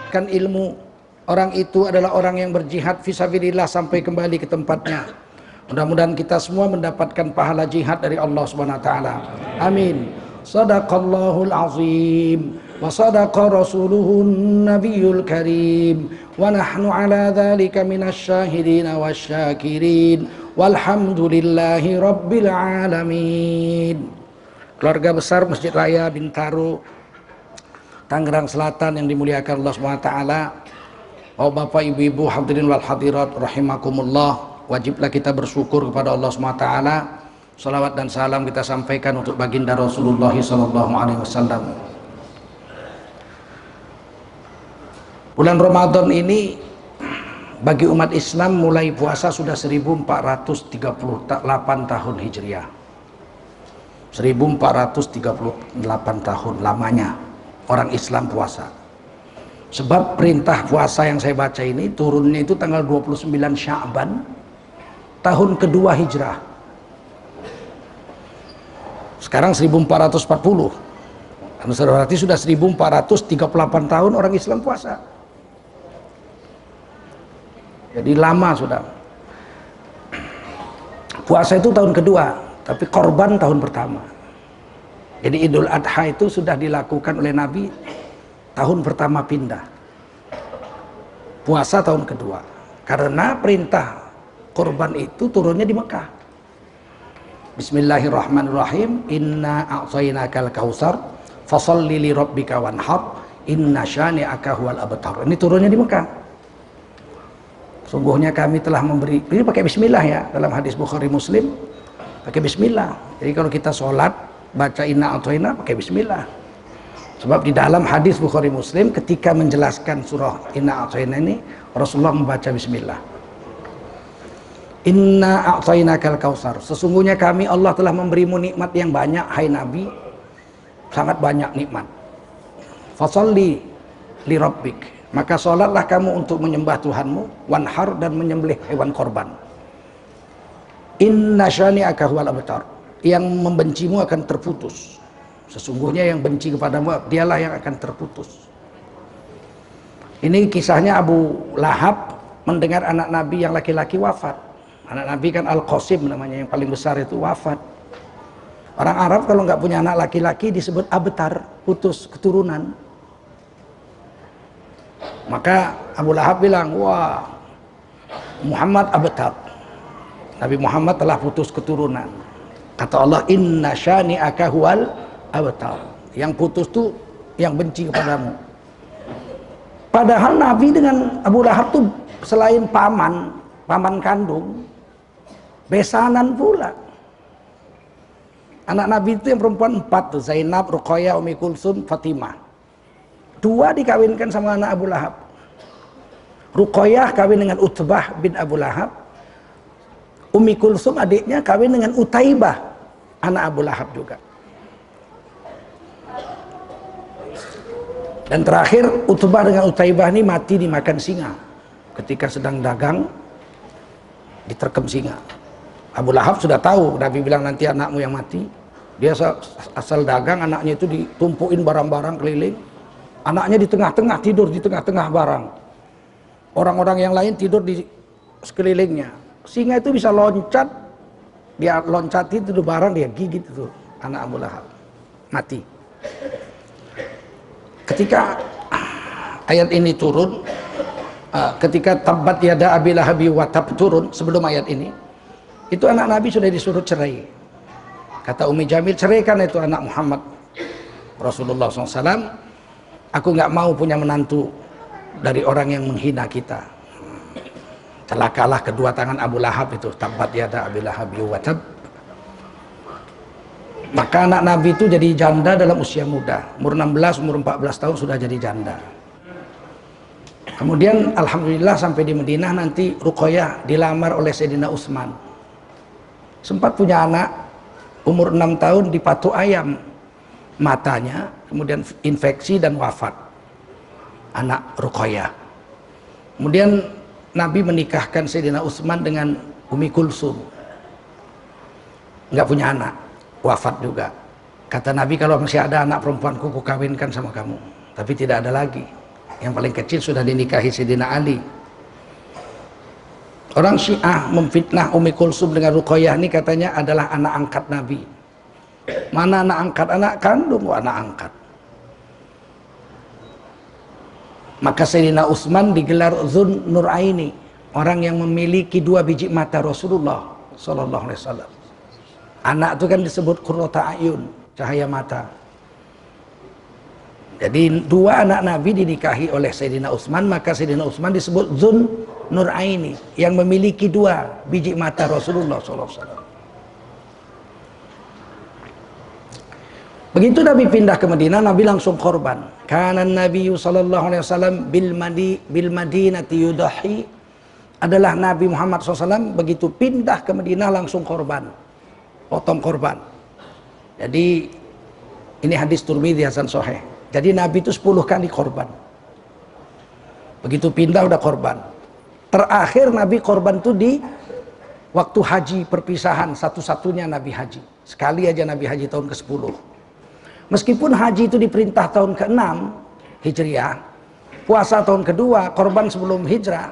mendapatkan ilmu, orang itu adalah orang yang berjihad fisabilillah sampai kembali ke tempatnya. Mudah-mudahan kita semua mendapatkan pahala jihad dari Allah Subhanahu wa taala. Amin. Shadaqallahul azim wa sadaqa rasuluhun nabiyul karim wa nahnu ala dzalika minasyahidin wasyakirin walhamdulillahi rabbil alamin. Keluarga besar Masjid Raya Bintaro Tangerang Selatan yang dimuliakan Allah SWT, Bapak ibu-ibu hadirin wal hadirat rahimakumullah, wajiblah kita bersyukur kepada Allah SWT. Salawat dan salam kita sampaikan untuk baginda Rasulullah SAW. Bulan Ramadan ini bagi umat Islam mulai puasa sudah 1438 tahun Hijriah. 1438 tahun lamanya orang Islam puasa. Sebab perintah puasa yang saya baca ini turunnya itu tanggal 29 Sya'ban tahun kedua Hijrah. Sekarang 1440. Berarti sudah 1438 tahun orang Islam puasa. Jadi lama sudah. Puasa itu tahun kedua, tapi korban tahun pertama. Jadi Idul Adha itu sudah dilakukan oleh Nabi tahun pertama pindah. Puasa tahun kedua. Karena perintah korban itu turunnya di Mekah. Bismillahirrahmanirrahim. Inna a'tsainakal kautsar fasholli li rabbika wanhar inna syani'aka huwal abtar. Ini turunnya di Mekah. Sungguhnya kami telah memberi, ini pakai bismillah ya, dalam hadis Bukhari Muslim pakai bismillah. Jadi kalau kita sholat baca inna a'tsaina pakai bismillah. Sebab di dalam hadis Bukhari Muslim ketika menjelaskan surah inna a'tsaina ini Rasulullah membaca bismillah. Inna a'tsainakal kautsar. Sesungguhnya kami Allah telah memberimu nikmat yang banyak hai Nabi. Sangat banyak nikmat. Fasholli li rabbik. Maka sholatlah kamu untuk menyembah Tuhanmu, wanhar, dan menyembelih hewan korban. Inna syani'aka huwal abtar. Yang membencimu akan terputus. Sesungguhnya yang benci kepadamu dialah yang akan terputus. Ini kisahnya Abu Lahab mendengar anak Nabi yang laki-laki wafat. Anak Nabi kan Al-Qasim namanya, yang paling besar itu wafat. Orang Arab kalau nggak punya anak laki-laki disebut abtar, putus keturunan. Maka Abu Lahab bilang, wah Muhammad abtar, Nabi Muhammad telah putus keturunan. Kata Allah, inna syani'aka huwal abtar. Yang putus tuh yang benci kepadamu. Padahal Nabi dengan Abu Lahab tuh selain paman kandung, besanan pula. Anak Nabi itu yang perempuan 4 tuh, Zainab, Ruqayyah, Ummi Kulsum, Fatimah. 2 dikawinkan sama anak Abu Lahab. Ruqayyah kawin dengan Utbah bin Abu Lahab. Ummi Kulsum adiknya kawin dengan Utaibah, anak Abu Lahab juga. Dan terakhir Utbah dengan Utaibah ini mati dimakan singa. Ketika sedang dagang diterkem singa. Abu Lahab sudah tahu, Nabi bilang nanti anakmu yang mati. Dia asal dagang, anaknya itu ditumpuin barang-barang keliling. Anaknya di tengah-tengah, tidur di tengah-tengah barang. Orang-orang yang lain tidur di sekelilingnya. Singa itu bisa loncat, dia loncati itu barang, dia gigit itu anak Abu Lahab, mati. Ketika ayat ini turun, ketika tabbat yada Abi Lahabi wa tab turun, sebelum ayat ini, itu anak Nabi sudah disuruh cerai. Kata Umi Jamil, ceraikan itu anak Muhammad Rasulullah SAW. Aku nggak mau punya menantu dari orang yang menghina kita. Celakalah kedua tangan Abu Lahab itu, tabbat yada Abi Lahabi wa tab. Maka anak Nabi itu jadi janda dalam usia muda, umur 16, umur 14 tahun sudah jadi janda. Kemudian alhamdulillah sampai di Madinah nanti Ruqayyah dilamar oleh Sayyidina Utsman. Sempat punya anak, umur 6 tahun dipatuk ayam matanya, kemudian infeksi dan wafat anak Ruqayyah. Kemudian Nabi menikahkan Sayyidina Utsman dengan Ummi Kulsum, nggak punya anak, wafat juga. Kata Nabi, kalau masih ada anak perempuanku, ku kawinkan sama kamu. Tapi tidak ada lagi. Yang paling kecil sudah dinikahi Sayyidina Ali. Orang Syiah memfitnah Ummi Kulsum dengan Ruqayyah ini katanya adalah anak angkat Nabi. Mana anak angkat? Anak kandung, anak angkat. Maka Sayyidina Utsman digelar Dzun Nuraini, orang yang memiliki 2 biji mata Rasulullah sallallahu alaihi wasallam. Anak itu kan disebut qurrata ayun, cahaya mata. Jadi 2 anak Nabi dinikahi oleh Sayyidina Utsman, maka Sayyidina Utsman disebut Dzun Nuraini, yang memiliki 2 biji mata Rasulullah sallallahu alaihi wasallam. Begitu Nabi pindah ke Madinah, Nabi langsung korban. Kana Nabi sallallahu alaihi wasallam bil Madinati yudahi, adalah Nabi Muhammad SAW begitu pindah ke Madinah langsung korban, potong korban. Jadi ini hadis Tirmidzi hasan sahih. Jadi Nabi itu 10 kali korban. Begitu pindah udah korban. Terakhir Nabi korban itu di waktu haji perpisahan, satu-satunya Nabi haji. Sekali aja Nabi haji tahun ke-10. Meskipun haji itu diperintah tahun ke-6 Hijriah, puasa tahun kedua, korban sebelum hijrah,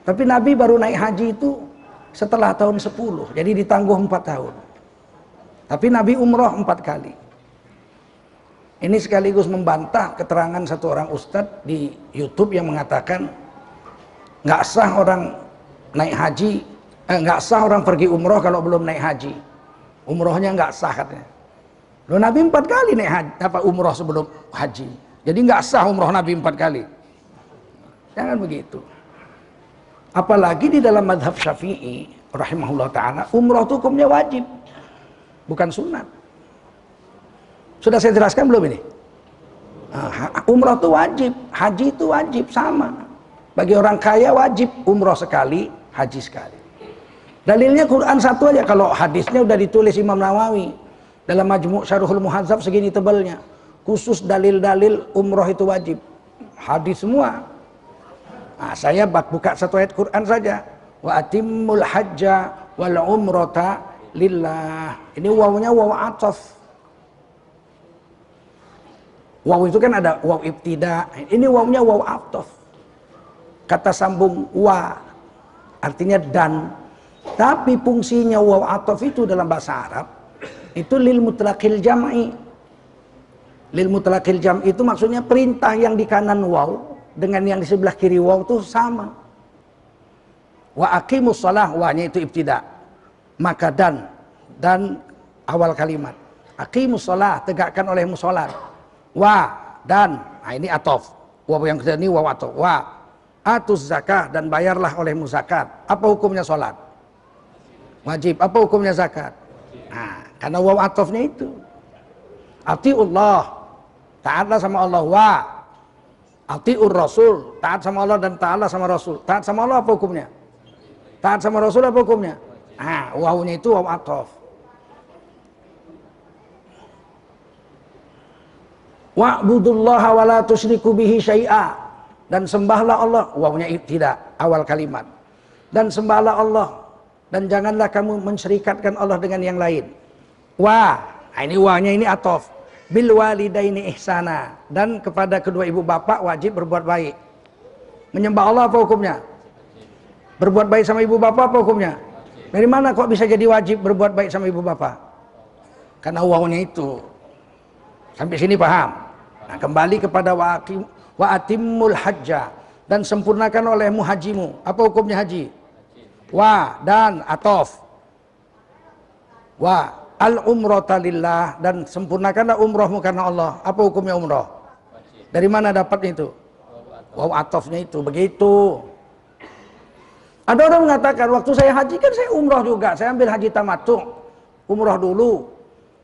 tapi Nabi baru naik haji itu setelah tahun 10, jadi ditangguh 4 tahun. Tapi Nabi umroh 4 kali. Ini sekaligus membantah keterangan satu orang ustadz di YouTube yang mengatakan nggak sah orang naik haji, nggak sah orang pergi umroh kalau belum naik haji. Umrohnya nggak sah katanya. Loh, Nabi 4 kali naik haji, umroh sebelum haji. Jadi nggak sah umroh Nabi 4 kali. Jangan begitu. Apalagi di dalam madhab Syafi'i rahimahullah ta'ala, umroh itu hukumnya wajib, bukan sunat. Sudah saya jelaskan belum ini? Umroh itu wajib, haji itu wajib, sama. Bagi orang kaya wajib umroh sekali, haji sekali. Dalilnya Quran satu aja, kalau hadisnya udah ditulis Imam Nawawi dalam Majmu' Syarhul Muhadzab segini tebalnya. Khusus dalil-dalil umroh itu wajib. Hadis semua. Nah, saya buka satu ayat Quran saja. Wa atimmul hajja wal umrata lillah. Ini wawunya waw ataf. Waw itu kan ada waw ibtida. Ini wawunya waw ataf. Kata sambung wa artinya dan. Tapi fungsinya waw ataf itu dalam bahasa Arab itu lil mutlaqil jam'i. Lil mutlaqil jam' itu maksudnya perintah yang di kanan waw dengan yang di sebelah kiri waw itu sama. Wa aqimus shalah, wa-nya itu ibtida. Maka dan awal kalimat. Aqimus shalah, tegakkan olehmu salat. Wa dan, nah ini atof. Waw yang kedua ini waw atof. Wa atuz zakah, dan bayarlah olehmu zakat. Apa hukumnya salat? Wajib. Apa hukumnya zakat? Nah, karena waw atofnya itu. Atiullah, taatlah sama Allah. Wa atiur rasul, taat sama Allah dan taatlah sama Rasul. Taat sama Allah apa hukumnya? Taat sama Rasul apa hukumnya? Nah, wawunya itu waw atof. Wa'budullaha wa la tusyriku bihi syai'a, dan sembahlah Allah, wawunya tidak, awal kalimat. Dan sembahlah Allah, dan janganlah kamu mensyirikatkan Allah dengan yang lain. Wa, nah ini wa'nya ini atof. Bil walidaini ihsana, dan kepada kedua ibu bapak wajib berbuat baik. Menyembah Allah apa hukumnya? Berbuat baik sama ibu bapak apa hukumnya? Dari mana kok bisa jadi wajib berbuat baik sama ibu bapak? Karena wawunya itu. Sampai sini paham? Nah, kembali kepada wa atimmul hajja, dan sempurnakan olehmu hajimu. Apa hukumnya haji? Wa dan atof. Wa al umrata lillah, dan sempurnakanlah umrohmu karena Allah. Apa hukumnya umroh? Dari mana dapat itu? Waw atofnya itu. Begitu. Ada orang mengatakan, waktu saya haji kan saya umroh juga. Saya ambil haji tamattu, umroh dulu,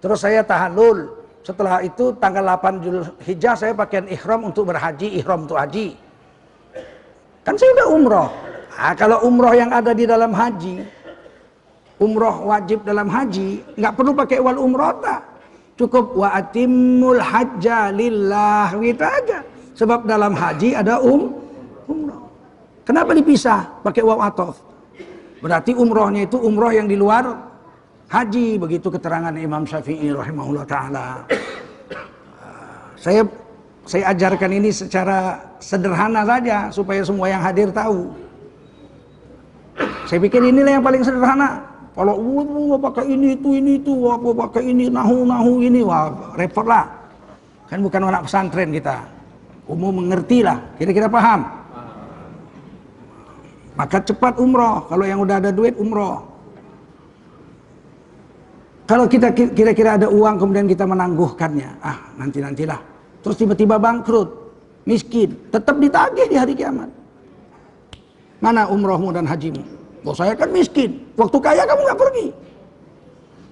terus saya tahallul. Setelah itu tanggal 8 Zulhijjah saya pakaian ihram untuk berhaji, ihram untuk haji. Kan saya udah umroh. Nah, kalau umroh yang ada di dalam haji, umroh wajib dalam haji, nggak perlu pakai wal umrota. Cukup wa atimmul hajja lillah, gitu aja. Sebab dalam haji ada umroh. Kenapa dipisah pakai waw atof? Berarti umrohnya itu umroh yang di luar haji, begitu keterangan Imam Syafi'i rahimahullah ta'ala. Saya saya ajarkan ini secara sederhana saja supaya semua yang hadir tahu. Saya pikir inilah yang paling sederhana. Kalau pakai ini itu, apa pakai ini nahu ini, wah repot lah. Kan bukan anak pesantren kita. Umum mengerti lah, kira-kira paham. Maka cepat umroh. Kalau yang udah ada duit umroh. Kalau kita kira-kira ada uang kemudian kita menangguhkannya, nantilah. Terus tiba-tiba bangkrut, miskin, tetap ditagih di hari kiamat. Mana umrohmu dan hajimu? Oh, saya kan miskin. Waktu kaya kamu nggak pergi.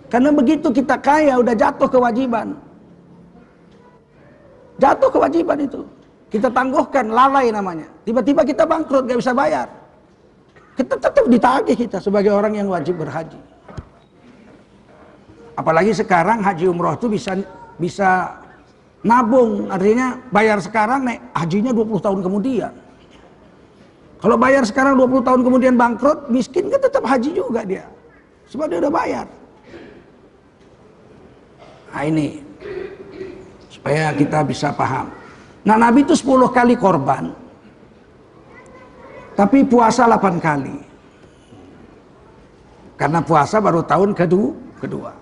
Karena begitu kita kaya udah jatuh kewajiban. Jatuh kewajiban itu. Kita tangguhkan, lalai namanya. Tiba-tiba kita bangkrut, nggak bisa bayar. Kita tetap ditagih kita sebagai orang yang wajib berhaji. Apalagi sekarang haji umroh itu bisa nabung, artinya bayar sekarang nek hajinya 20 tahun kemudian. Kalau bayar sekarang 20 tahun kemudian bangkrut, miskin kan tetap haji juga dia. Sebab dia udah bayar. Nah ini supaya kita bisa paham. Nah Nabi itu 10 kali korban, tapi puasa 8 kali. Karena puasa baru tahun kedua.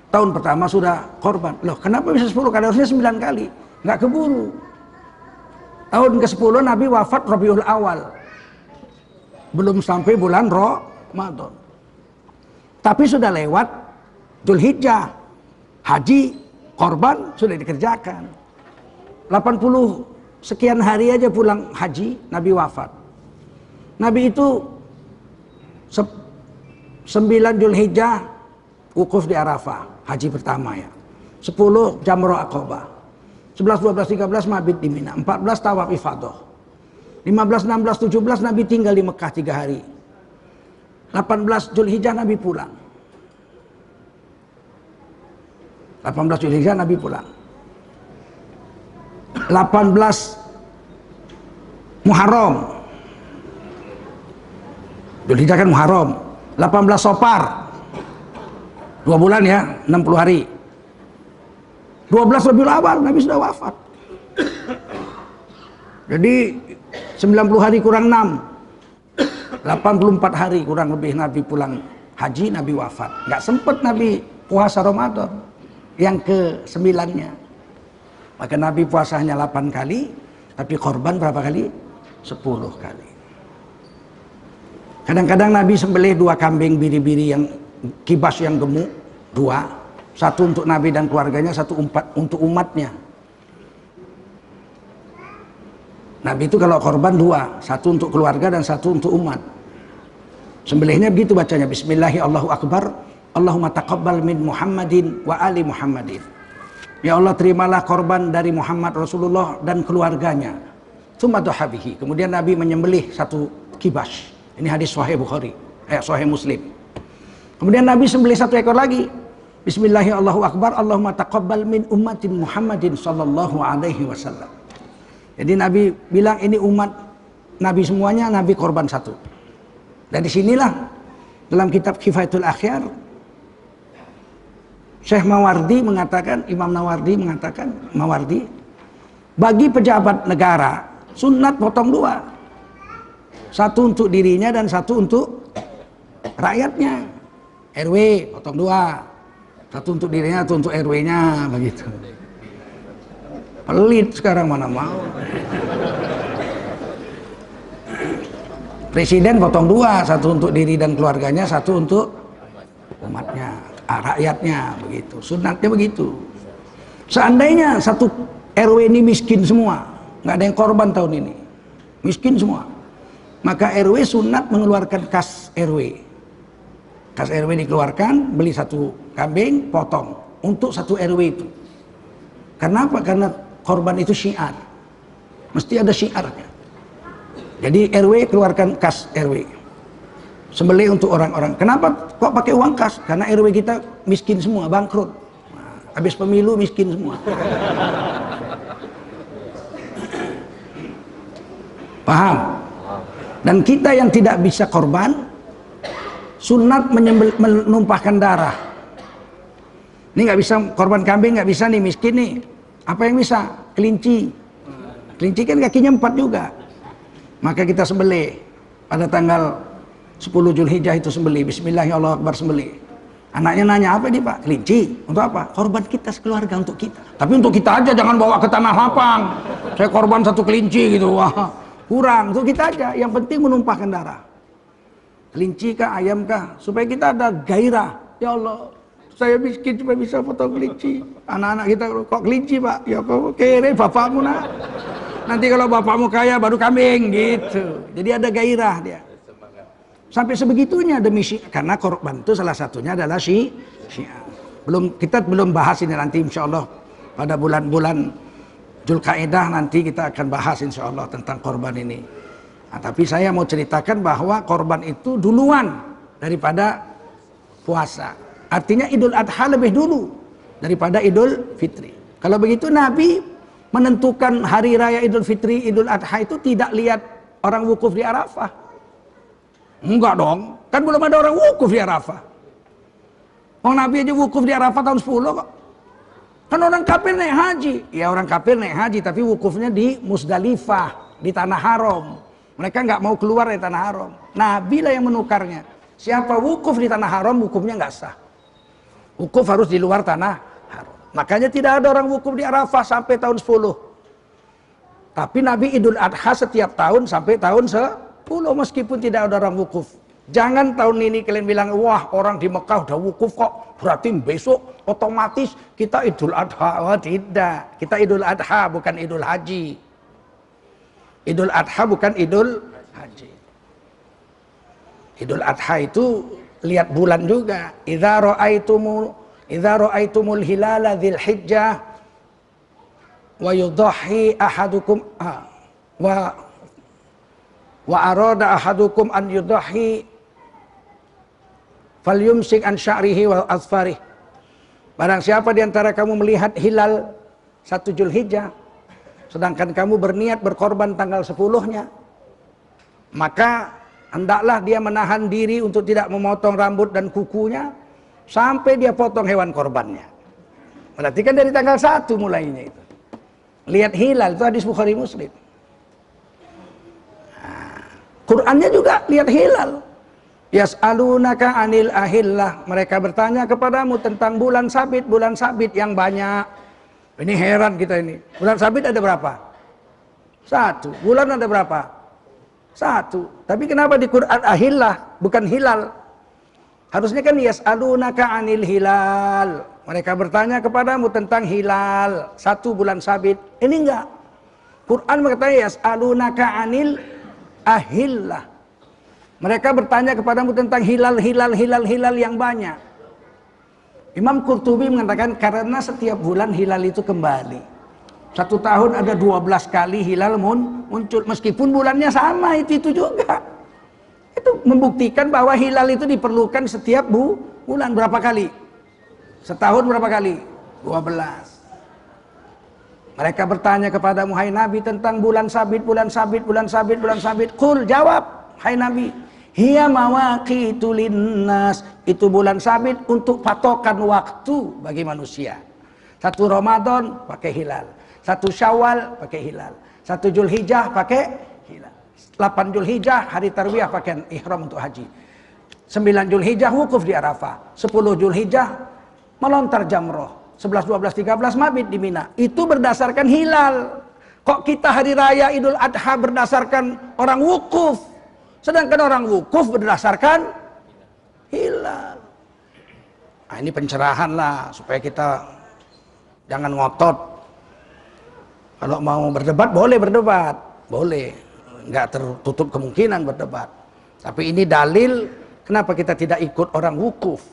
Tahun pertama sudah korban. Loh kenapa bisa 10 kali? Harusnya 9 kali. Nggak keburu. Tahun ke-10 Nabi wafat Rabiul Awal. Belum sampai bulan Ramadan. Tapi sudah lewat Dzulhijjah. Haji, korban sudah dikerjakan. 80 sekian hari aja pulang haji, Nabi wafat. Nabi itu 9 Dzulhijjah wukuf di Arafah, haji pertama ya. 10 Jamrah Aqabah. 11, 12, 13 mabit di Mina. 14 tawaf ifadah. 15, 16, 17 Nabi tinggal di Mekah 3 hari. 18 Dzulhijjah Nabi pulang. 18 Dzulhijjah Nabi pulang. 18 Muharram. Dzulhijjah kan Muharram. 18 Safar. 2 bulan ya, 60 hari. 12 Rabiul Awal Nabi sudah wafat. Jadi 90 hari kurang 6. 84 hari kurang lebih Nabi pulang haji, Nabi wafat. Nggak sempat Nabi puasa Ramadan yang ke-9-nya. Maka Nabi puasa hanya 8 kali, tapi korban berapa kali? 10 kali. Kadang-kadang Nabi sembelih 2 kambing biri-biri yang kibas yang gemuk, 2. 1 untuk Nabi dan keluarganya, 1 untuk umatnya. Nabi itu kalau korban 2, 1 untuk keluarga dan 1 untuk umat. Sembelihnya begitu bacanya, Bismillahi Allahu Akbar, Allahumma taqabbal min Muhammadin wa ali Muhammadin. Ya Allah terimalah korban dari Muhammad Rasulullah dan keluarganya. Tsumma dhahabihi. Kemudian Nabi menyembelih 1 kibas. Ini hadis Sahih Bukhari, Sahih Muslim. Kemudian Nabi sembelih 1 ekor lagi. Bismillahi Allahu Akbar, Allahumma taqabbal min ummatin Muhammadin sallallahu alaihi wasallam. Jadi Nabi bilang ini umat Nabi semuanya, Nabi korban 1. Dari sinilah dalam kitab Kifayatul Akhyar Syekh Mawardi mengatakan, Imam Mawardi, bagi pejabat negara sunat potong 2. 1 untuk dirinya dan 1 untuk rakyatnya. RW potong 2. 1 untuk dirinya, 1 untuk RW-nya, begitu. Pelit sekarang mana mau. Presiden potong 2, 1 untuk diri dan keluarganya, 1 untuk umatnya, rakyatnya, begitu. Sunatnya begitu. Seandainya 1 RW ini miskin semua, nggak ada yang korban tahun ini, miskin semua, maka RW sunat mengeluarkan kas RW. Kas RW dikeluarkan, beli 1 kambing, potong untuk 1 RW itu. Kenapa? Karena korban itu syiar, mesti ada syiarnya. Jadi RW keluarkan kas RW, sembelih untuk orang-orang. Kenapa kok pakai uang kas? Karena RW kita miskin semua, bangkrut. Nah, habis pemilu miskin semua. Paham? Dan kita yang tidak bisa korban, sunat menumpahkan darah. Ini nggak bisa korban kambing, nggak bisa nih, miskin nih. Apa yang bisa? Kelinci. Kelinci kan kakinya 4 juga. Maka kita sembelih pada tanggal 10 Zulhijjah itu sembelih. Bismillahirrahmanirrahim, sembelih. Anaknya nanya, apa ini Pak? Kelinci. Untuk apa? Korban kita sekeluarga, untuk kita. Tapi untuk kita aja, jangan bawa ke tanah lapang. Saya korban 1 kelinci gitu. Wah, kurang. Untuk kita aja. Yang penting menumpahkan darah. Kelinci kah, ayam kah? Supaya kita ada gairah. Ya Allah, saya miskin cuma bisa potong kelinci. Anak-anak kita, kok kelinci Pak? Ya kok kere bapakmu nak. Nanti kalau bapakmu kaya baru kambing gitu. Jadi ada gairah dia. Sampai sebegitunya demi Syiah. Karena korban itu salah satunya adalah Syiah. Kita belum bahas ini, nanti insya Allah pada bulan-bulan Dzulqa'dah nanti kita akan bahas insya Allah tentang korban ini. Nah, tapi saya mau ceritakan bahwa korban itu duluan daripada puasa. Artinya Idul Adha lebih dulu daripada Idul Fitri. Kalau begitu Nabi menentukan hari raya Idul Fitri, Idul Adha itu tidak lihat orang wukuf di Arafah. Enggak dong, kan belum ada orang wukuf di Arafah. Nabi aja wukuf di Arafah tahun 10 kok. Kan orang kafir naik haji. Ya orang kafir naik haji tapi wukufnya di Musdalifah, di tanah haram. Mereka nggak mau keluar dari tanah haram. Nabi lah yang menukarnya. Siapa wukuf di tanah haram, wukufnya nggak sah. Wukuf harus di luar tanah haram. Makanya tidak ada orang wukuf di Arafah sampai tahun 10. Tapi Nabi Idul Adha setiap tahun sampai tahun 10 meskipun tidak ada orang wukuf. Jangan tahun ini kalian bilang, wah orang di Mekah udah wukuf kok, berarti besok otomatis kita Idul Adha. Oh tidak, kita Idul Adha bukan Idul Haji. Idul Adha bukan Idul Haji. Idul Adha itu lihat bulan juga. Idza ra'aitumul hilala dzil hijjah wa yudhi ahadukum wa arada ahadukum an yudhi falyumsik an sya'rihi wa azfarih. Barang siapa di antara kamu melihat hilal 1 Zulhijjah sedangkan kamu berniat berkorban tanggal 10-nya, maka hendaklah dia menahan diri untuk tidak memotong rambut dan kukunya sampai dia potong hewan korbannya. Berarti kan dari tanggal 1 mulainya itu. Lihat hilal, itu hadis Bukhari Muslim. Nah, Qur'annya juga lihat hilal. Yas'alunaka anil ahillah. Mereka bertanya kepadamu tentang bulan sabit yang banyak. Ini heran kita ini. Bulan sabit ada berapa? 1. Bulan ada berapa? 1. Tapi kenapa di Quran ahillah bukan hilal? Harusnya kan yas'alunaka anil hilal. Mereka bertanya kepadamu tentang hilal 1 bulan sabit. Ini enggak. Quran mengatakan yas'alunaka anil ahillah. Mereka bertanya kepadamu tentang hilal yang banyak. Imam Qurtubi mengatakan karena setiap bulan hilal itu kembali. 1 tahun ada 12 kali hilal muncul. Meskipun bulannya sama itu juga. Itu membuktikan bahwa hilal itu diperlukan setiap bulan. Berapa kali? Setahun berapa kali? 12. Mereka bertanya kepada hai Nabi tentang bulan sabit. Qul jawab, hai Nabi, hiya mawaqitu linnas. Itu bulan sabit untuk patokan waktu bagi manusia. 1 Ramadan pakai hilal, 1 Syawal pakai hilal, 1 Zulhijjah pakai hilal, 8 Zulhijjah hari tarwiyah pakai ihram untuk haji, 9 Zulhijjah wukuf di Arafah, 10 Zulhijjah melontar jamroh, 11, 12, 13 mabit di Mina. Itu berdasarkan hilal. Kok kita hari raya Idul Adha berdasarkan orang wukuf, sedangkan orang wukuf berdasarkan hilal. Nah, ini pencerahan lah supaya kita jangan ngotot. Kalau mau berdebat boleh berdebat, boleh, nggak tertutup kemungkinan berdebat. Tapi ini dalil kenapa kita tidak ikut orang wukuf.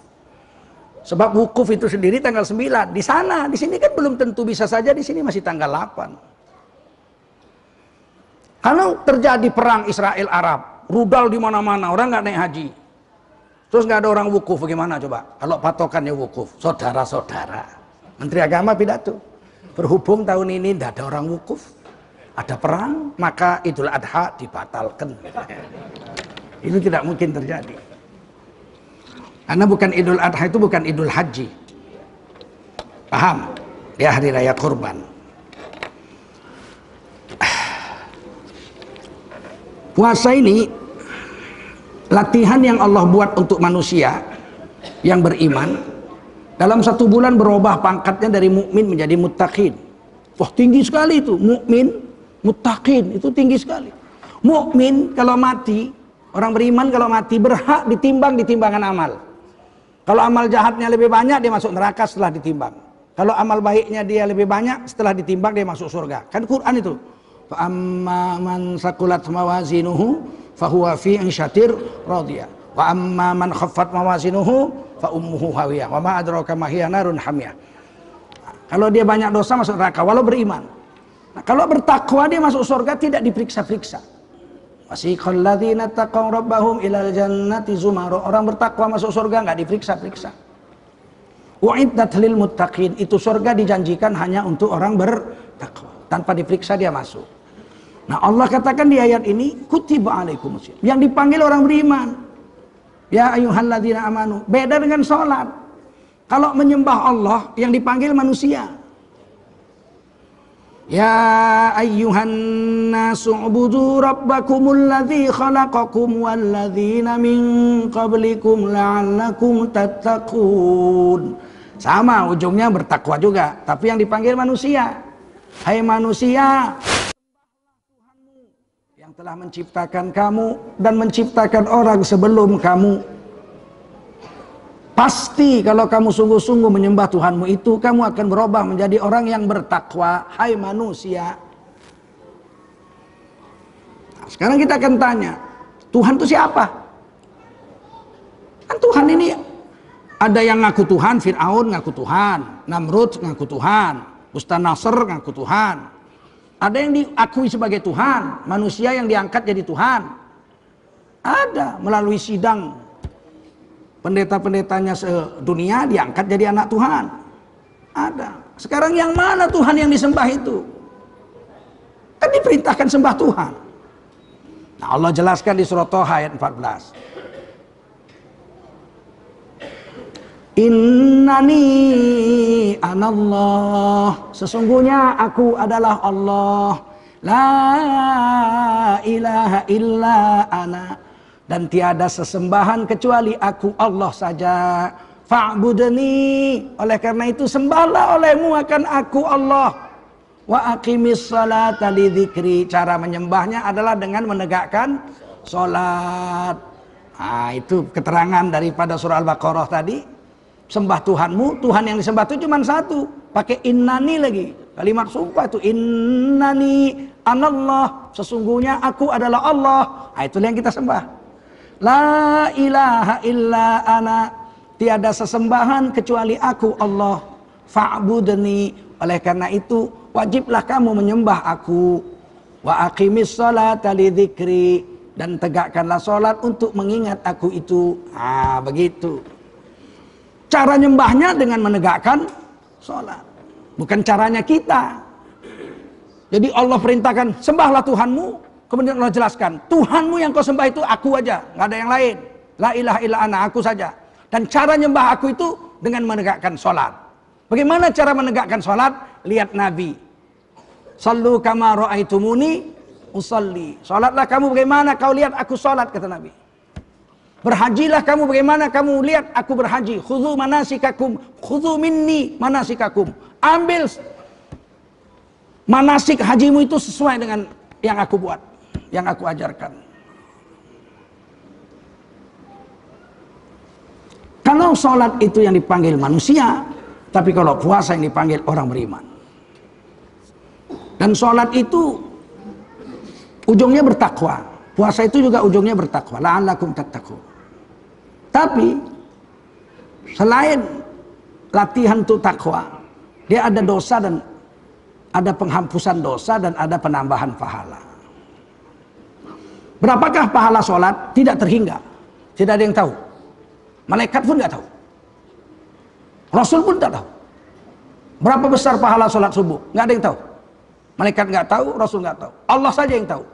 Sebab wukuf itu sendiri tanggal 9 di sana, di sini kan belum tentu, bisa saja di sini masih tanggal 8. Kalau terjadi perang Israel Arab, rudal di mana-mana, orang nggak naik haji. Terus nggak ada orang wukuf, bagaimana coba? Kalau patokannya wukuf, saudara-saudara. Menteri Agama pidato, berhubung tahun ini tidak ada orang wukuf, ada perang, maka Idul Adha dibatalkan. Itu tidak mungkin terjadi. Karena bukan Idul Adha itu bukan Idul Haji. Paham? Dia hari raya kurban. Puasa ini latihan yang Allah buat untuk manusia yang beriman. Dalam 1 bulan berubah pangkatnya dari mukmin menjadi muttaqin. Wah, tinggi sekali itu. Mukmin, muttaqin, itu tinggi sekali. Mukmin kalau mati, orang beriman kalau mati berhak ditimbang di timbangan amal. Kalau amal jahatnya lebih banyak, dia masuk neraka setelah ditimbang. Kalau amal baiknya dia lebih banyak, setelah ditimbang dia masuk surga. Kan Quran itu. Fa amma man saqulat mawazinuhu fahuwa fi 'ishatir radiyah. Wa amma man khaffat mawazinuhu fa ummuhu hawiyah. Wa ma adraka ma hiya narun hamiyah. Kalau dia banyak dosa masuk neraka walau beriman. Nah, kalau bertakwa dia masuk surga tidak diperiksa-periksa. Wasiqal ladzina taqaw rabbahum ilal jannati zumara. Orang bertakwa masuk surga enggak diperiksa-periksa. U'iddat lil muttaqin, itu surga dijanjikan hanya untuk orang bertakwa. Tanpa diperiksa dia masuk. Nah, Allah katakan di ayat ini kutiba alaikumus, yang dipanggil orang beriman. Ya ayyuhalladzina amanu. Beda dengan sholat. Kalau menyembah Allah yang dipanggil manusia. Ya ayyuhan nasu ubudu rabbakumul ladzi khalaqakum walladzina min qablikum la'allakum tattaqun. Sama ujungnya bertakwa juga, tapi yang dipanggil manusia. Hai manusia, sembahlah Tuhanmu yang telah menciptakan kamu dan menciptakan orang sebelum kamu. Pasti kalau kamu sungguh-sungguh menyembah Tuhanmu itu, kamu akan berubah menjadi orang yang bertakwa. Hai manusia. Nah, sekarang kita akan tanya, Tuhan itu siapa? Kan Tuhan ini ada yang ngaku Tuhan, Fir'aun ngaku Tuhan, Namrud ngaku Tuhan, Ustaz Nasr ngaku Tuhan. Ada yang diakui sebagai Tuhan, manusia yang diangkat jadi Tuhan. Ada melalui sidang. Pendeta-pendetanya sedunia diangkat jadi anak Tuhan. Ada. Sekarang yang mana Tuhan yang disembah itu? Kan diperintahkan sembah Tuhan. Nah, Allah jelaskan di surah Thaha ayat 14. Innani anallah. Sesungguhnya aku adalah Allah. La ilaha illa ana. Dan tiada sesembahan kecuali aku Allah saja. Fa'budni. Oleh karena itu sembahlah olehmu akan aku Allah. Wa aqimis salata li dzikri. Cara menyembahnya adalah dengan menegakkan salat. Nah, itu keterangan daripada surah Al-Baqarah tadi. Sembah Tuhanmu, Tuhan yang disembah itu cuma satu. Pakai innani lagi. Kalimat sumpah itu innani anallah. Sesungguhnya aku adalah Allah. Nah, itulah yang kita sembah. La ilaha illa ana. Tiada sesembahan kecuali aku Allah. Fa'budni. Oleh karena itu wajiblah kamu menyembah aku. Wa aqimis salata li dzikri. Dan tegakkanlah salat untuk mengingat aku itu. Ah, begitu. Cara nyembahnya dengan menegakkan salat. Bukan caranya kita. Jadi Allah perintahkan sembahlah Tuhanmu. Kemudian Allah jelaskan, Tuhanmu yang kau sembah itu aku aja, nggak ada yang lain. La ilaha illa ana, aku saja. Dan cara nyembah aku itu dengan menegakkan sholat. Bagaimana cara menegakkan sholat? Lihat Nabi. Sallu kama ra'aitumuni usalli. Sholatlah kamu bagaimana kau lihat aku sholat, kata Nabi. Berhajilah kamu bagaimana kamu lihat aku berhaji. Khudhu manasikakum, khudhu minni manasikakum. Ambil manasik hajimu itu sesuai dengan yang aku buat, yang aku ajarkan. Kalau sholat itu yang dipanggil manusia, tapi kalau puasa yang dipanggil orang beriman. Dan sholat itu ujungnya bertakwa. Puasa itu juga ujungnya bertakwa. La'allakum tattaqun. Tapi selain latihan untuk takwa, dia ada dosa dan ada penghampusan dosa dan ada penambahan pahala. Berapakah pahala sholat? Tidak terhingga. Tidak ada yang tahu. Malaikat pun nggak tahu. Rasul pun tidak tahu. Berapa besar pahala sholat subuh? Nggak ada yang tahu. Malaikat nggak tahu, Rasul nggak tahu. Allah saja yang tahu.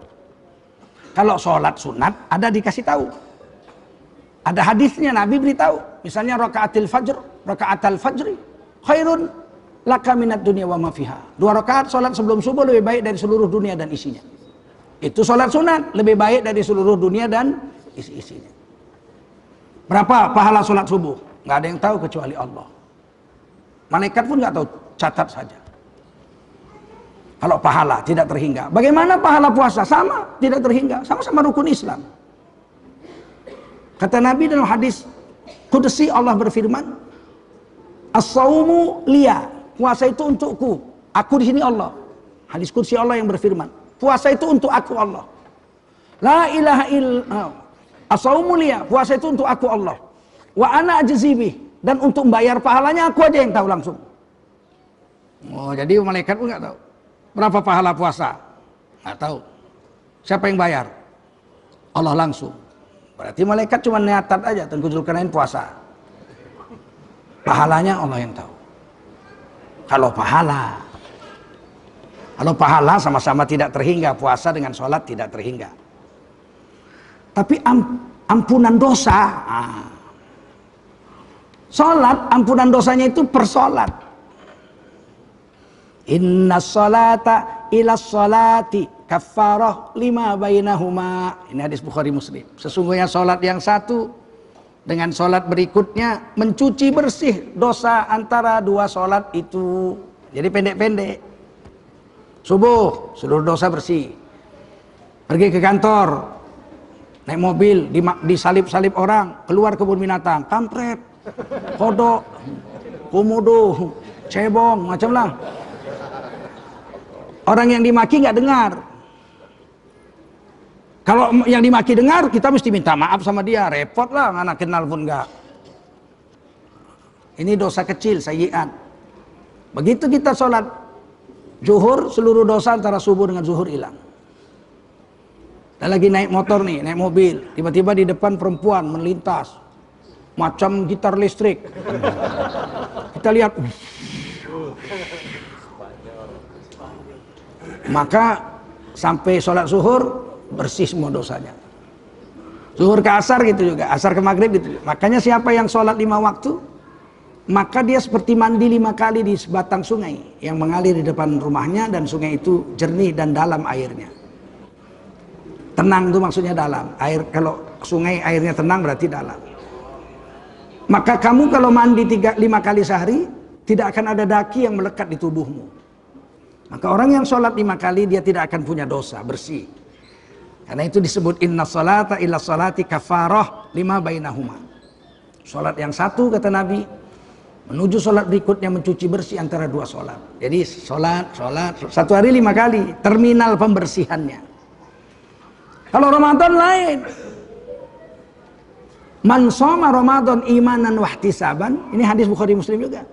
Kalau sholat sunat ada dikasih tahu. Ada hadisnya Nabi beritahu. Misalnya rakaatil fajri khairun laka minad dunya wa ma fiha. 2 rakaat sholat sebelum subuh lebih baik dari seluruh dunia dan isinya. Itu sholat sunat lebih baik dari seluruh dunia dan isi-isinya. Berapa pahala sholat subuh? Nggak ada yang tahu kecuali Allah. Malaikat pun nggak tahu, catat saja. Kalau pahala tidak terhingga. Bagaimana pahala puasa? Sama, tidak terhingga. Sama-sama rukun Islam. Kata Nabi dalam hadis Qudsi, Allah berfirman, As-sawmu liya, puasa itu untukku. Aku di sini Allah. Hadis Qudsi Allah yang berfirman, puasa itu untuk aku Allah. La ilaha illallah. As-sawmu liya, puasa itu untuk aku Allah. Wa ana ajzi bih, dan untuk membayar pahalanya aku aja yang tahu langsung. Oh, jadi malaikat pun nggak tahu berapa pahala puasa, nggak tahu. Siapa yang bayar? Allah langsung. Berarti malaikat cuma nyatat aja, Tengku Zulkarnain puasa. Pahalanya Allah yang tahu. Kalau pahala sama-sama tidak terhingga, puasa dengan sholat tidak terhingga. Tapi ampunan dosa, sholat ampunan dosanya itu per sholat. Inna sholata ila sholati kafarah lima bainahuma. Ini hadis Bukhari Muslim. Sesungguhnya sholat yang satu dengan sholat berikutnya mencuci bersih dosa antara dua sholat itu. Jadi pendek-pendek. Subuh seluruh dosa bersih. Pergi ke kantor, naik mobil, disalip-salip orang, keluar kebun binatang, kampret, kodok, komodo, cebong, macam lah. Orang yang dimaki nggak dengar. Kalau yang dimaki dengar, kita mesti minta maaf sama dia. Repot lah, anak kenal pun nggak. Ini dosa kecil, sayyi'at. Begitu kita sholat zuhur, seluruh dosa antara subuh dengan zuhur hilang. Dan lagi naik motor nih, naik mobil, tiba-tiba di depan perempuan melintas, macam gitar listrik. Kita lihat, maka sampai sholat zuhur bersih semua dosanya. Zuhur ke asar gitu juga, asar ke maghrib gitu juga. Makanya siapa yang sholat 5 waktu, maka dia seperti mandi 5 kali di sebatang sungai yang mengalir di depan rumahnya, dan sungai itu jernih dan dalam airnya. Tenang itu maksudnya dalam. Air, kalau sungai airnya tenang berarti dalam. Maka kamu kalau mandi 5 kali sehari, tidak akan ada daki yang melekat di tubuhmu. Maka orang yang sholat 5 kali, dia tidak akan punya dosa, bersih. Karena itu disebut inna sholata illa sholati kafarah lima bainahuma. Sholat yang satu, kata Nabi, menuju sholat berikutnya mencuci bersih antara dua sholat. Jadi sholat, satu hari 5 kali, terminal pembersihannya. Kalau Ramadan lain. Man shoma Ramadan imanan wahtisaban, ini hadis Bukhari Muslim juga.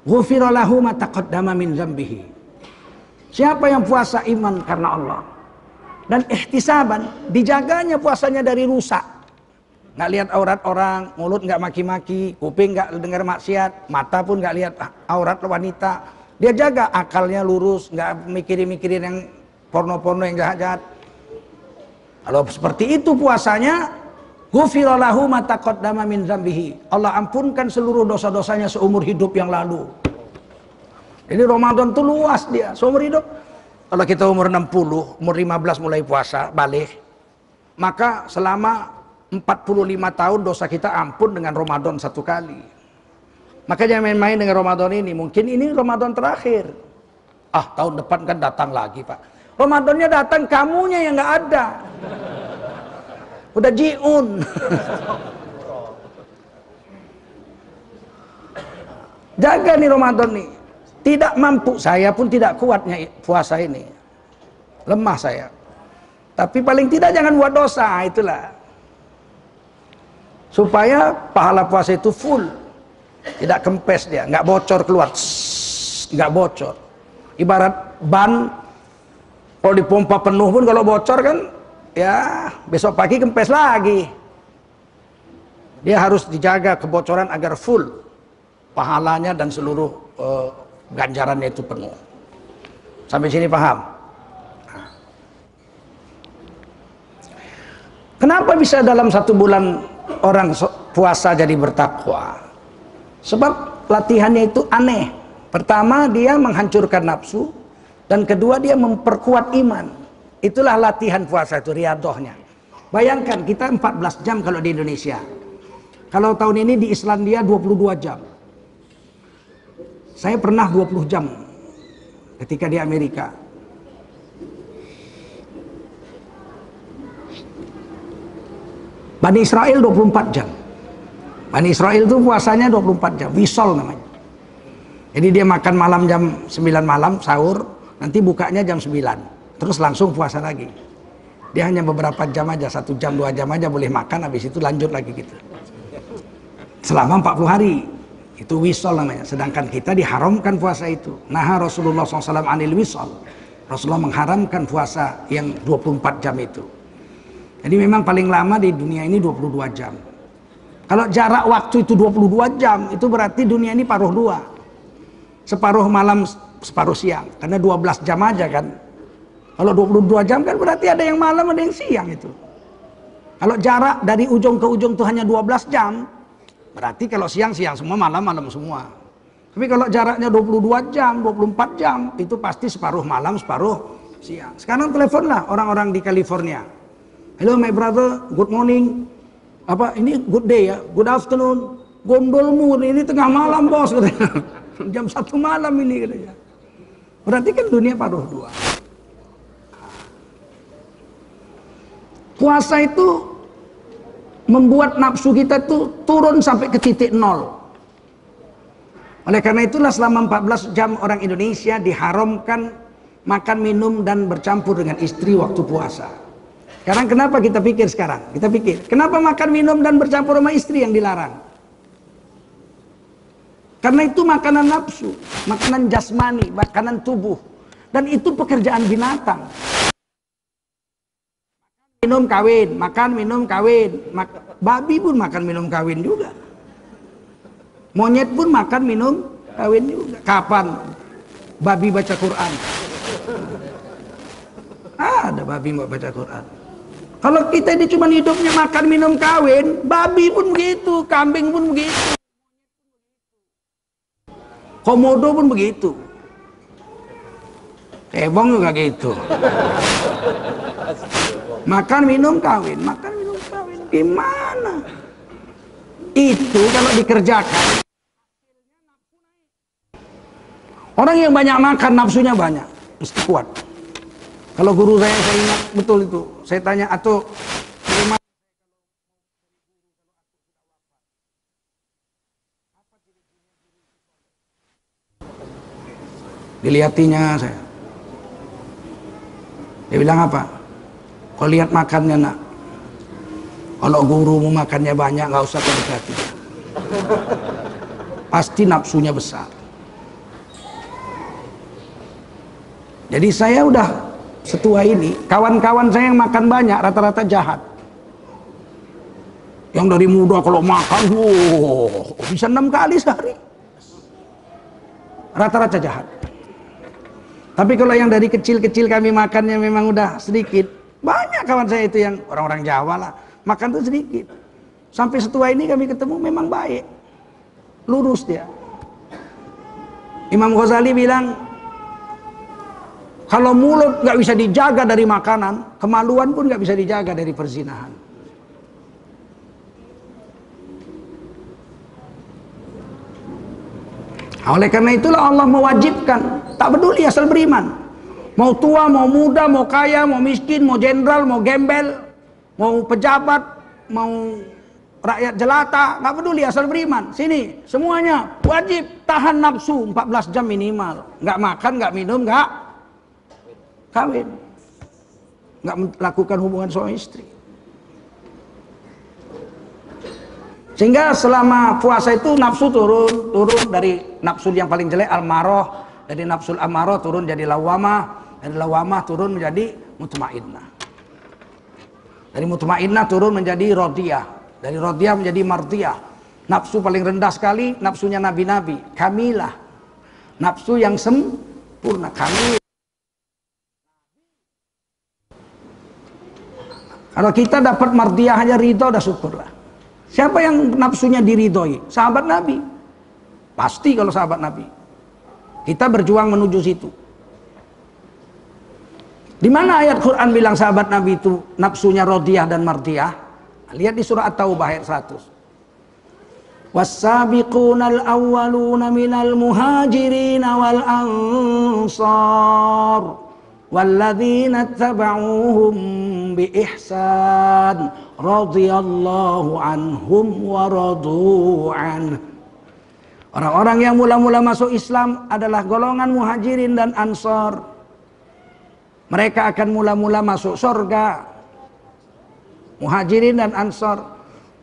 Ghufira lahu ma taqaddama min dzambihi. Siapa yang puasa iman karena Allah dan ihtisaban, dijaganya puasanya dari rusak. Nggak lihat aurat orang, mulut nggak maki-maki, kuping nggak dengar maksiat, mata pun nggak lihat aurat wanita. Dia jaga akalnya lurus, nggak mikirin yang porno-porno yang jahat-jahat. Kalau seperti itu puasanya, ghufira lahu ma taqaddama min dzambihi. Allah ampunkan seluruh dosa-dosanya seumur hidup yang lalu. Jadi Ramadan itu luas dia, seumur hidup. Kalau kita umur 60, umur 15 mulai puasa, balik, maka selama 45 tahun dosa kita ampun dengan Ramadan satu kali. Maka jangan main-main dengan Ramadan ini. Mungkin ini Ramadan terakhir. Tahun depan kan datang lagi, Pak. Ramadannya datang, kamunya yang nggak ada. Udah jiun. Jaga nih Ramadan nih. Tidak mampu, saya pun tidak kuatnya puasa ini. Lemah saya. Tapi paling tidak jangan buat dosa, itulah. Supaya pahala puasa itu full. Tidak kempes dia, nggak bocor keluar. Nggak bocor. Ibarat ban, kalau dipompa penuh pun kalau bocor kan, ya besok pagi kempes lagi. Dia harus dijaga kebocoran agar full. Pahalanya dan seluruh ganjarannya itu penuh. Sampai sini paham? Kenapa bisa dalam 1 bulan orang puasa jadi bertakwa? Sebab latihannya itu aneh. Pertama, dia menghancurkan nafsu, dan kedua, dia memperkuat iman. Itulah latihan puasa itu, riadohnya. Bayangkan kita 14 jam kalau di Indonesia. Kalau tahun ini di Islandia 22 jam. Saya pernah 20 jam ketika di Amerika. Bani Israel 24 jam. Bani Israel itu puasanya 24 jam, wisol namanya. Jadi dia makan malam jam 9 malam, sahur, nanti bukanya jam 9. Terus langsung puasa lagi. Dia hanya beberapa jam aja, 1 jam, 2 jam aja boleh makan, habis itu lanjut lagi gitu. Selama 40 hari. Itu wisol namanya. Sedangkan kita diharamkan puasa itu. Nah Rasulullah SAW anil wisol. Rasulullah mengharamkan puasa yang 24 jam itu. Jadi memang paling lama di dunia ini 22 jam. Kalau jarak waktu itu 22 jam, itu berarti dunia ini paruh dua. Separuh malam, separuh siang. Karena 12 jam aja kan. Kalau 22 jam kan berarti ada yang malam, ada yang siang itu. Kalau jarak dari ujung ke ujung itu hanya 12 jam, berarti kalau siang-siang semua, malam-malam semua. Tapi kalau jaraknya 22 jam, 24 jam, itu pasti separuh malam, separuh siang. Sekarang teleponlah orang-orang di California. Hello my brother, good morning. Apa ini good day ya, good afternoon. Gondolmu ini tengah malam bos katanya. Jam 1 malam ini katanya. Berarti kan dunia paruh dua. Puasa itu membuat nafsu kita tuh turun sampai ke titik nol. Oleh karena itulah selama 14 jam orang Indonesia diharamkan makan, minum, dan bercampur dengan istri waktu puasa. Sekarang kenapa kita pikir sekarang? Kita pikir, kenapa makan, minum, dan bercampur sama istri yang dilarang? Karena itu makanan nafsu, makanan jasmani, makanan tubuh. Dan itu pekerjaan binatang. Minum kawin, makan minum kawin. Babi pun makan minum kawin juga. Monyet pun makan minum kawin juga. Kapan babi baca Quran? Ada babi mau baca Quran. Kalau kita ini cuma hidupnya makan minum kawin, babi pun begitu, kambing pun begitu, komodo pun begitu, kebong juga gitu. Makan minum kawin, makan minum kawin. Gimana? Itu kalau dikerjakan, orang yang banyak makan nafsunya banyak, mesti kuat. Kalau guru saya ingat betul itu. Saya tanya, atau bagaimana? Dilihatinya saya. Dia bilang apa? Kau lihat makannya nak. Kalau gurumu makannya banyak, nggak usah kau dekati. Pasti nafsunya besar. Jadi saya udah setua ini, kawan-kawan saya yang makan banyak rata-rata jahat. Yang dari muda kalau makan, bisa 6 kali sehari. Rata-rata jahat. Tapi kalau yang dari kecil-kecil kami makannya memang udah sedikit. Banyak kawan saya itu yang orang-orang Jawa lah, makan tuh sedikit. Sampai setua ini kami ketemu memang baik. Lurus dia. Imam Ghazali bilang, kalau mulut gak bisa dijaga dari makanan, kemaluan pun gak bisa dijaga dari perzinahan. Oleh karena itulah Allah mewajibkan, tak peduli asal beriman. Mau tua, mau muda, mau kaya, mau miskin, mau jenderal, mau gembel, mau pejabat, mau rakyat jelata, gak peduli asal beriman. Sini, semuanya wajib tahan nafsu 14 jam minimal. Gak makan, gak minum, gak kawin, nggak melakukan hubungan suami istri. Sehingga selama puasa itu nafsu turun dari nafsu yang paling jelek al-marah, dari nafsul amarah turun jadi lawamah, dari lawamah turun menjadi mutmainnah, dari mutmainnah turun menjadi radiyah, dari radiyah menjadi mardiyah. Nafsu paling rendah sekali nafsunya nabi-nabi, kamilah, nafsu yang sempurna, kamil. Kalau kita dapat mardiyah aja ridho, udah syukurlah. Siapa yang nafsunya diridhoi? Sahabat Nabi. Pasti kalau sahabat Nabi. Kita berjuang menuju situ. Di mana ayat Quran bilang sahabat Nabi itu nafsunya radiyah dan mardiyah? Lihat di surah At-Taubah ayat 100. Was-sabiqunal awwaluna minal muhajirin wal ansar walladzina tabauhum bi ihsan radhiyallahu anhum wa radu an. Orang-orang yang mula-mula masuk Islam adalah golongan muhajirin dan ansar. Mereka akan mula-mula masuk surga. Muhajirin dan ansar.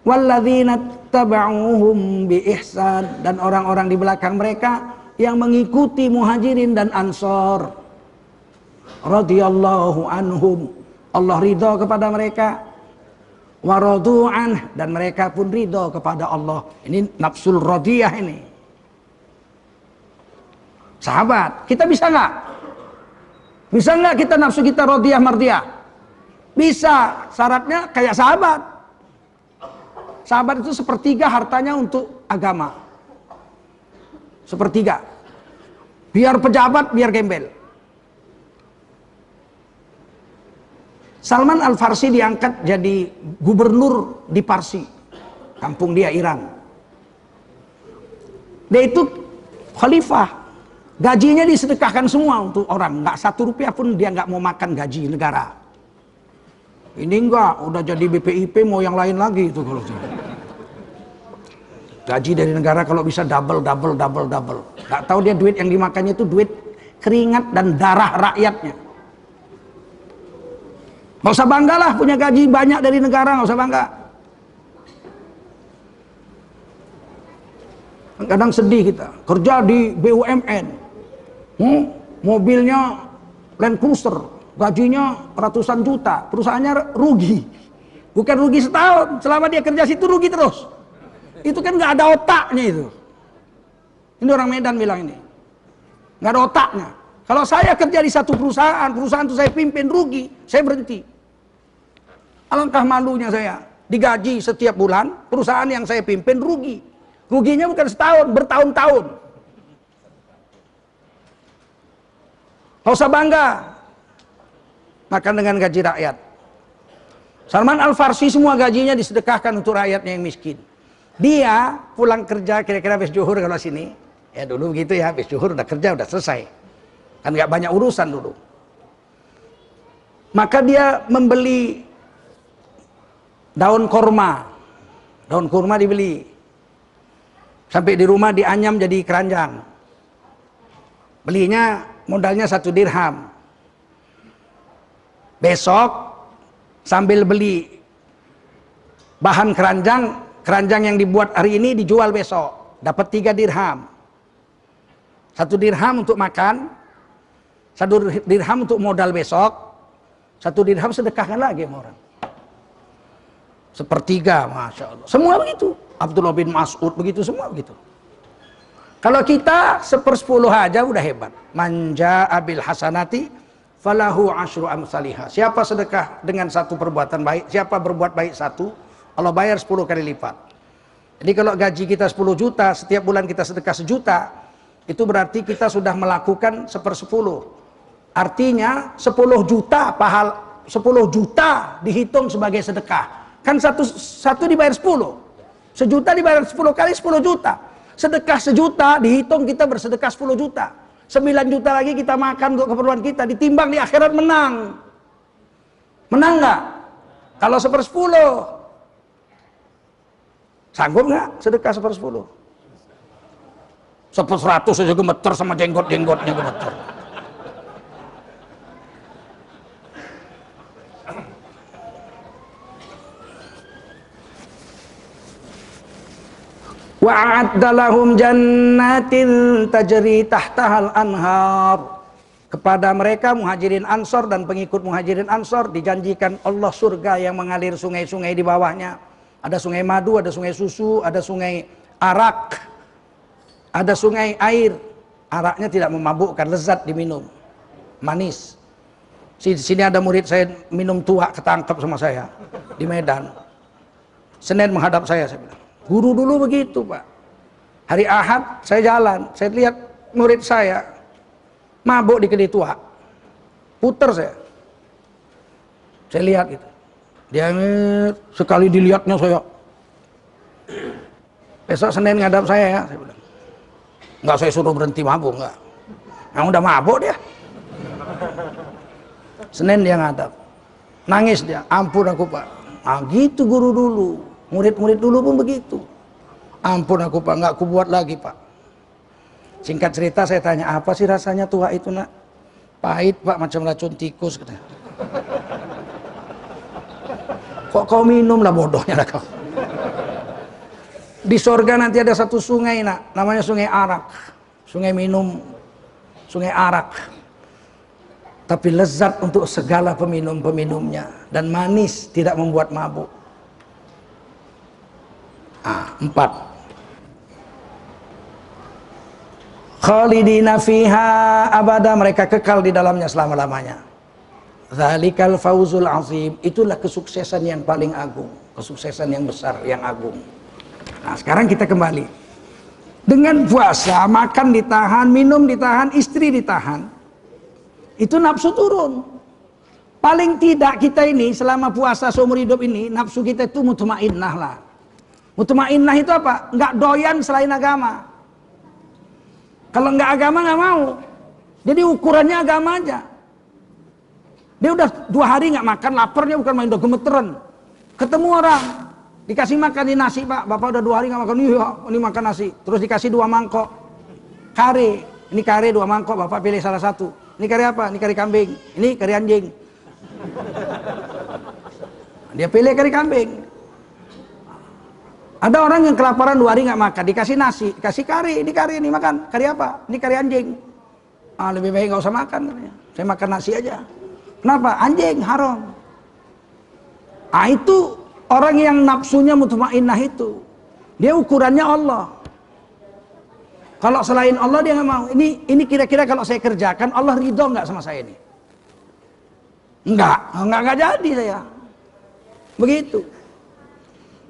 Walladzina tabauhum bi ihsan, dan orang-orang di belakang mereka yang mengikuti muhajirin dan ansar. Radhiyallahu anhum, Allah ridha kepada mereka. Wa radu'an, dan mereka pun ridha kepada Allah. Ini nafsul radiyah ini. Sahabat, kita bisa nggak? Bisa nggak kita nafsu kita radiyah mardiyah? Bisa, syaratnya kayak sahabat. Sahabat itu sepertiga hartanya untuk agama. Sepertiga. Biar pejabat, biar gembel. Salman Al-Farsi diangkat jadi gubernur di Parsi. Kampung dia Iran. Dia itu khalifah. Gajinya disedekahkan semua untuk orang. Nggak 1 rupiah pun dia nggak mau makan gaji negara. Ini enggak, udah jadi BPIP mau yang lain lagi itu kalau itu. Gaji dari negara kalau bisa double. Nggak tahu dia duit yang dimakannya itu duit keringat dan darah rakyatnya. Nggak usah banggalah punya gaji banyak dari negara, nggak usah bangga. Kadang sedih kita kerja di BUMN. Mobilnya Land Cruiser, gajinya ratusan juta, perusahaannya rugi. Bukan rugi setahun, selama dia kerja situ rugi terus. Itu kan nggak ada otaknya itu. Ini orang Medan bilang ini, nggak ada otaknya. Kalau saya kerja di satu perusahaan itu saya pimpin rugi, saya berhenti. Alangkah malunya saya, digaji setiap bulan, perusahaan yang saya pimpin rugi. Ruginya bukan setahun, bertahun-tahun. Gak usah bangga makan dengan gaji rakyat. Salman Al-Farsi semua gajinya disedekahkan untuk rakyatnya yang miskin. Dia pulang kerja kira-kira habis zuhur kalau sini. Ya dulu begitu ya, habis zuhur udah kerja, udah selesai. Kan gak banyak urusan dulu. Maka dia membeli daun kurma. Daun kurma dibeli. Sampai di rumah dianyam jadi keranjang. Belinya modalnya 1 dirham. Besok sambil beli bahan keranjang yang dibuat hari ini dijual besok, dapat 3 dirham. 1 dirham untuk makan, 1 dirham untuk modal besok, 1 dirham sedekahkan lagi sama orang. Sepertiga, Masya Allah. Semua begitu. Abdullah bin Mas'ud begitu, semua begitu. Kalau kita 1/10 aja udah hebat. Manja abil hasanati falahu asyru amsalihha. Siapa sedekah dengan 1 perbuatan baik, siapa berbuat baik 1, Allah bayar 10 kali lipat. Jadi kalau gaji kita 10 juta, setiap bulan kita sedekah 1 juta, itu berarti kita sudah melakukan 1/10. Artinya 10 juta 10 juta dihitung sebagai sedekah. Kan satu dibayar 10. 1 juta dibayar 10 kali 10 juta. Sedekah 1 juta dihitung kita bersedekah 10 juta. 9 juta lagi kita makan untuk keperluan kita, ditimbang di akhirat menang. Menang nggak? Kalau 1/10 sanggup nggak sedekah 1/10? 1/100 aja gemeter sama jenggot-jenggotnya gemeter. Wa'adda lahum jannatin tajri tahtahal anhar. Kepada mereka muhajirin ansor dan pengikut muhajirin ansor dijanjikan Allah surga yang mengalir sungai-sungai di bawahnya. Ada sungai madu, ada sungai susu, ada sungai arak, ada sungai air. Araknya tidak memabukkan, lezat diminum, manis. Di sini ada murid saya minum tua, ketangkep sama saya di Medan. Senin menghadap saya bilang, guru dulu begitu Pak. Hari Ahad saya jalan, saya lihat murid saya mabuk di kedai tua. Puter saya. Saya lihat gitu. Dia sekali dilihatnya saya. Besok Senin ngadap saya ya, saya bilang. Enggak saya suruh berhenti mabuk, enggak. Yang udah mabuk dia. Senin dia ngadap. Nangis dia, ampun aku Pak. Ah gitu guru dulu. Murid-murid dulu pun begitu. Ampun aku Pak, enggak aku buat lagi Pak. Singkat cerita saya tanya, apa sih rasanya tua itu nak? Pahit Pak, macam racun tikus. Kok kau minum lah, bodohnya lah kau. Di sorga nanti ada satu sungai nak, namanya sungai arak. Sungai minum, sungai arak. Tapi lezat untuk segala peminum-peminumnya. Dan manis, tidak membuat mabuk. 4. Khalidina fiha abada, mereka kekal di dalamnya selama-lamanya. Dzalikal fauzul azim, itulah kesuksesan yang paling agung, kesuksesan yang besar, yang agung. Nah, sekarang kita kembali. Dengan puasa, makan ditahan, minum ditahan, istri ditahan. Itu nafsu turun. Paling tidak kita ini selama puasa seumur hidup ini, nafsu kita itu mutmainnah lah. Mutmainnah itu apa? Nggak doyan selain agama. Kalau nggak agama nggak mau. Jadi ukurannya agama aja. Dia udah 2 hari nggak makan, laparnya bukan main, udah gemeteran. Ketemu orang, dikasih makan di nasi Pak, Bapak udah 2 hari nggak makan, iya ini makan nasi. Terus dikasih 2 mangkok kare, ini kare 2 mangkok, Bapak pilih salah satu. Ini kari apa? Ini kari kambing. Ini kari anjing. Dia pilih kari kambing. Ada orang yang kelaparan 2 hari nggak makan, dikasih nasi, dikasih kari, ini kari, ini makan. Kari apa? Ini kari anjing. Lebih baik nggak usah makan. Saya makan nasi aja. Kenapa? Anjing haram. Itu orang yang nafsunya mutmainnah itu. Dia ukurannya Allah. Kalau selain Allah dia nggak mau. Ini kira-kira kalau saya kerjakan Allah ridho nggak sama saya ini? Nggak jadi saya. Begitu.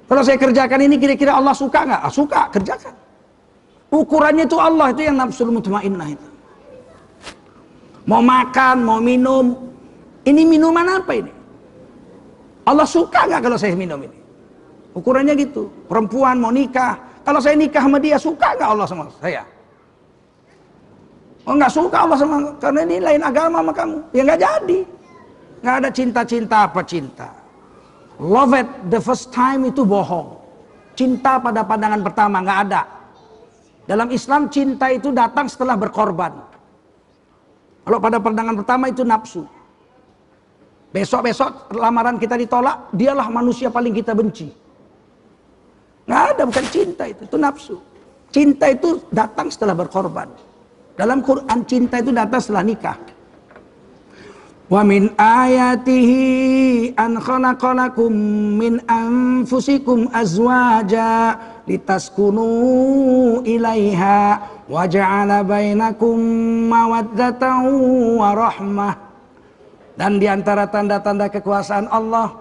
Kalau saya kerjakan ini kira-kira Allah suka nggak? Suka, kerjakan. Ukurannya itu Allah, itu yang nafsul mutmainnah itu. Mau makan, mau minum. Ini minuman apa ini? Allah suka nggak kalau saya minum ini? Ukurannya gitu. Perempuan mau nikah. Kalau saya nikah sama dia, suka nggak Allah sama saya? Oh nggak suka Allah sama, karena ini lain agama sama kamu. Ya nggak jadi. Nggak ada cinta-cinta apa cinta. Love at the first time itu bohong. Cinta pada pandangan pertama nggak ada. Dalam Islam cinta itu datang setelah berkorban. Kalau pada pandangan pertama itu nafsu. Besok-besok lamaran kita ditolak, dialah manusia paling kita benci. Nggak ada, bukan cinta itu nafsu. Cinta itu datang setelah berkorban. Dalam Quran cinta itu datang setelah nikah. Wa min ayatihi an khalaqalakum min anfusikum azwaja litaskunu ilaiha wa ja'ala bainakum mawaddatan wa rahmah. Dan di antara tanda-tanda kekuasaan Allah,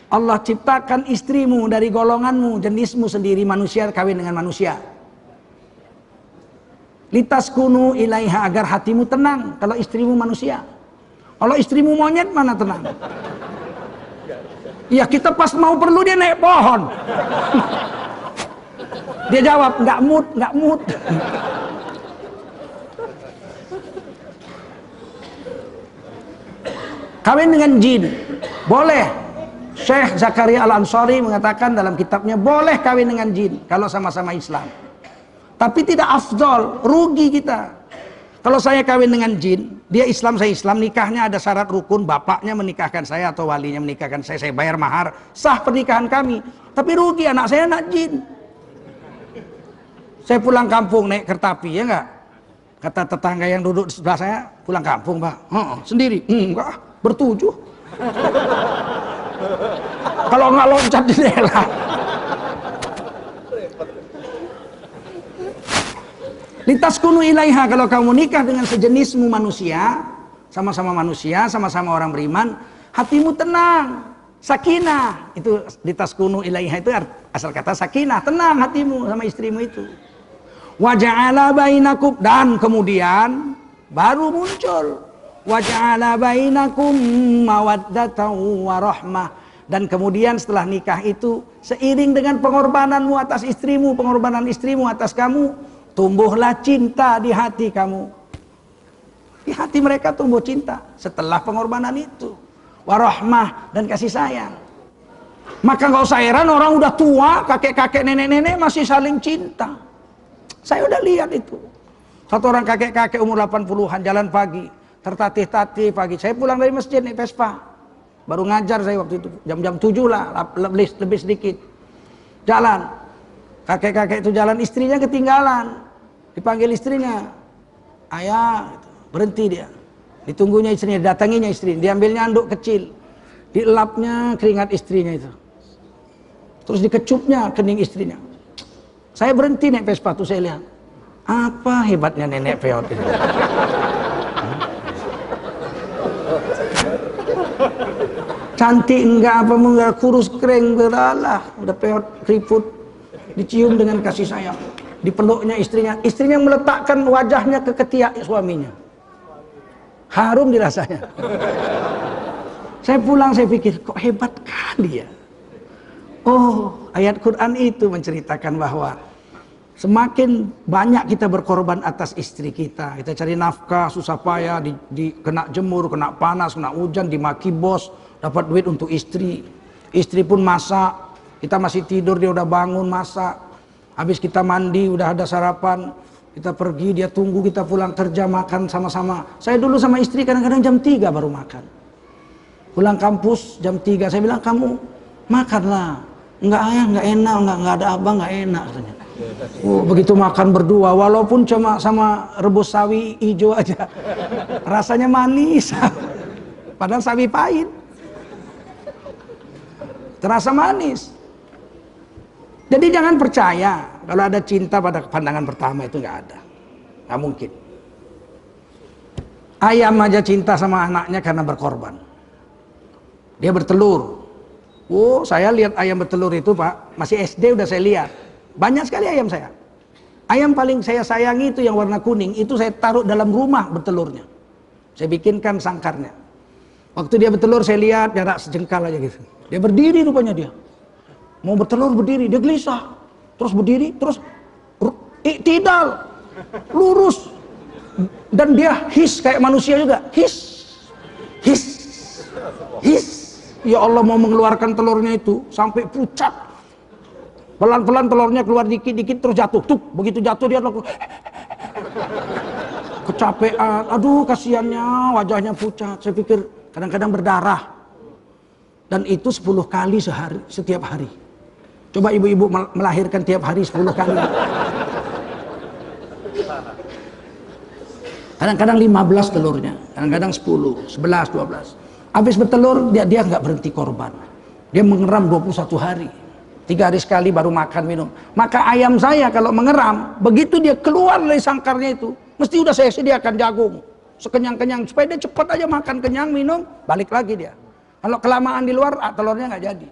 Allah ciptakan istrimu dari golonganmu, jenismu sendiri, manusia kawin dengan manusia. Litaskunu ilaiha, agar hatimu tenang kalau istrimu manusia. Kalau istrimu monyet mana tenang? Ya kita pas mau perlu dia naik pohon. Dia jawab, nggak mood. Kawin dengan jin boleh. Syekh Zakaria Al-Ansari mengatakan dalam kitabnya boleh kawin dengan jin kalau sama-sama Islam. Tapi tidak afdol, rugi kita. Kalau saya kawin dengan jin, dia Islam, saya Islam, nikahnya ada syarat rukun, bapaknya menikahkan saya atau walinya menikahkan saya bayar mahar, sah pernikahan kami. Tapi rugi, anak saya anak jin. Saya pulang kampung naik kertapi, ya enggak? Kata tetangga yang duduk di sebelah saya, pulang kampung Pak. Sendiri? Enggak, bertujuh. Kalau nggak loncat di jendela. Litaskunu ilaiha, kalau kamu nikah dengan sejenismu manusia, sama-sama manusia, sama-sama orang beriman, hatimu tenang, sakinah. Itu litaskunu ilaiha itu asal kata sakinah, tenang hatimu sama istrimu itu. Wa ja'ala bainakum, dan kemudian baru muncul Wa ja'ala bainakum mawaddatan wa rahmah. Dan kemudian setelah nikah itu, seiring dengan pengorbananmu atas istrimu, pengorbanan istrimu atas kamu, tumbuhlah cinta di hati kamu. Di hati mereka tumbuh cinta setelah pengorbanan itu. Warahmah, dan kasih sayang. Maka nggak usah heran orang udah tua, kakek-kakek, nenek-nenek masih saling cinta. Saya udah lihat itu. Satu orang kakek-kakek umur 80-an jalan pagi, tertatih-tatih pagi. Saya pulang dari masjid naik Vespa. Baru ngajar saya waktu itu, jam-jam 7 lah, lebih sedikit. Jalan, kakek-kakek itu jalan, istrinya ketinggalan. Dipanggil istrinya, ayah, berhenti dia. Ditunggunya istrinya, datanginya istrinya, diambilnya anduk kecil. Dielapnya keringat istrinya itu. Terus dikecupnya kening istrinya. Saya berhenti naik Vespa tuh, saya lihat. Apa hebatnya nenek peot ini. Cantik enggak, apa enggak, kurus kering, beralah, udah peot keriput, dicium dengan kasih sayang, dipeluknya istrinya, istrinya meletakkan wajahnya ke ketiak suaminya, harum dirasanya. Saya pulang, saya pikir kok hebat kali ya. Oh, ayat Quran itu menceritakan bahwa semakin banyak kita berkorban atas istri kita cari nafkah, susah payah, kena jemur, kena panas, kena hujan, dimaki bos, dapat duit untuk istri. Istri pun masak, kita masih tidur dia udah bangun masak. Habis kita mandi udah ada sarapan, kita pergi dia tunggu kita pulang kerja makan sama-sama. Saya dulu sama istri kadang-kadang jam 3 baru makan. Pulang kampus jam 3 saya bilang, kamu makanlah. Enggak ayah, enggak enak, enggak ada abang, enggak enak katanya. Oh, begitu makan berdua, walaupun cuma sama rebus sawi hijau aja, rasanya manis. Padahal sawi pahit, terasa manis. Jadi jangan percaya kalau ada cinta pada pandangan pertama, itu nggak ada, nggak mungkin. Ayam aja cinta sama anaknya karena berkorban. Dia bertelur. Oh, saya lihat ayam bertelur itu Pak, masih SD udah saya lihat. Banyak sekali ayam saya. Ayam paling saya sayangi itu yang warna kuning, itu saya taruh dalam rumah bertelurnya. Saya bikinkan sangkarnya. Waktu dia bertelur saya lihat jarak sejengkal aja gitu. Dia berdiri rupanya dia. Mau bertelur berdiri, dia gelisah. Terus berdiri, terus iktidal, lurus. Dan dia his kayak manusia juga. His. His. His. Ya Allah, mau mengeluarkan telurnya itu sampai pucat. Pelan-pelan telurnya keluar dikit-dikit terus jatuh. Tuh, begitu jatuh dia langsung kecapean. Aduh, kasihannya, wajahnya pucat. Saya pikir kadang-kadang berdarah. Dan itu 10 kali sehari, setiap hari. Coba ibu-ibu melahirkan tiap hari 10 kali. Kadang-kadang 15 telurnya, kadang-kadang 10, 11, 12. Habis bertelur dia nggak berhenti korban. Dia mengeram 21 hari. 3 hari sekali baru makan minum. Maka ayam saya kalau mengeram, begitu dia keluar dari sangkarnya itu, mesti udah saya sediakan jagung sekenyang-kenyang supaya dia cepat aja makan kenyang, minum, balik lagi dia. Kalau kelamaan di luar, telurnya nggak jadi.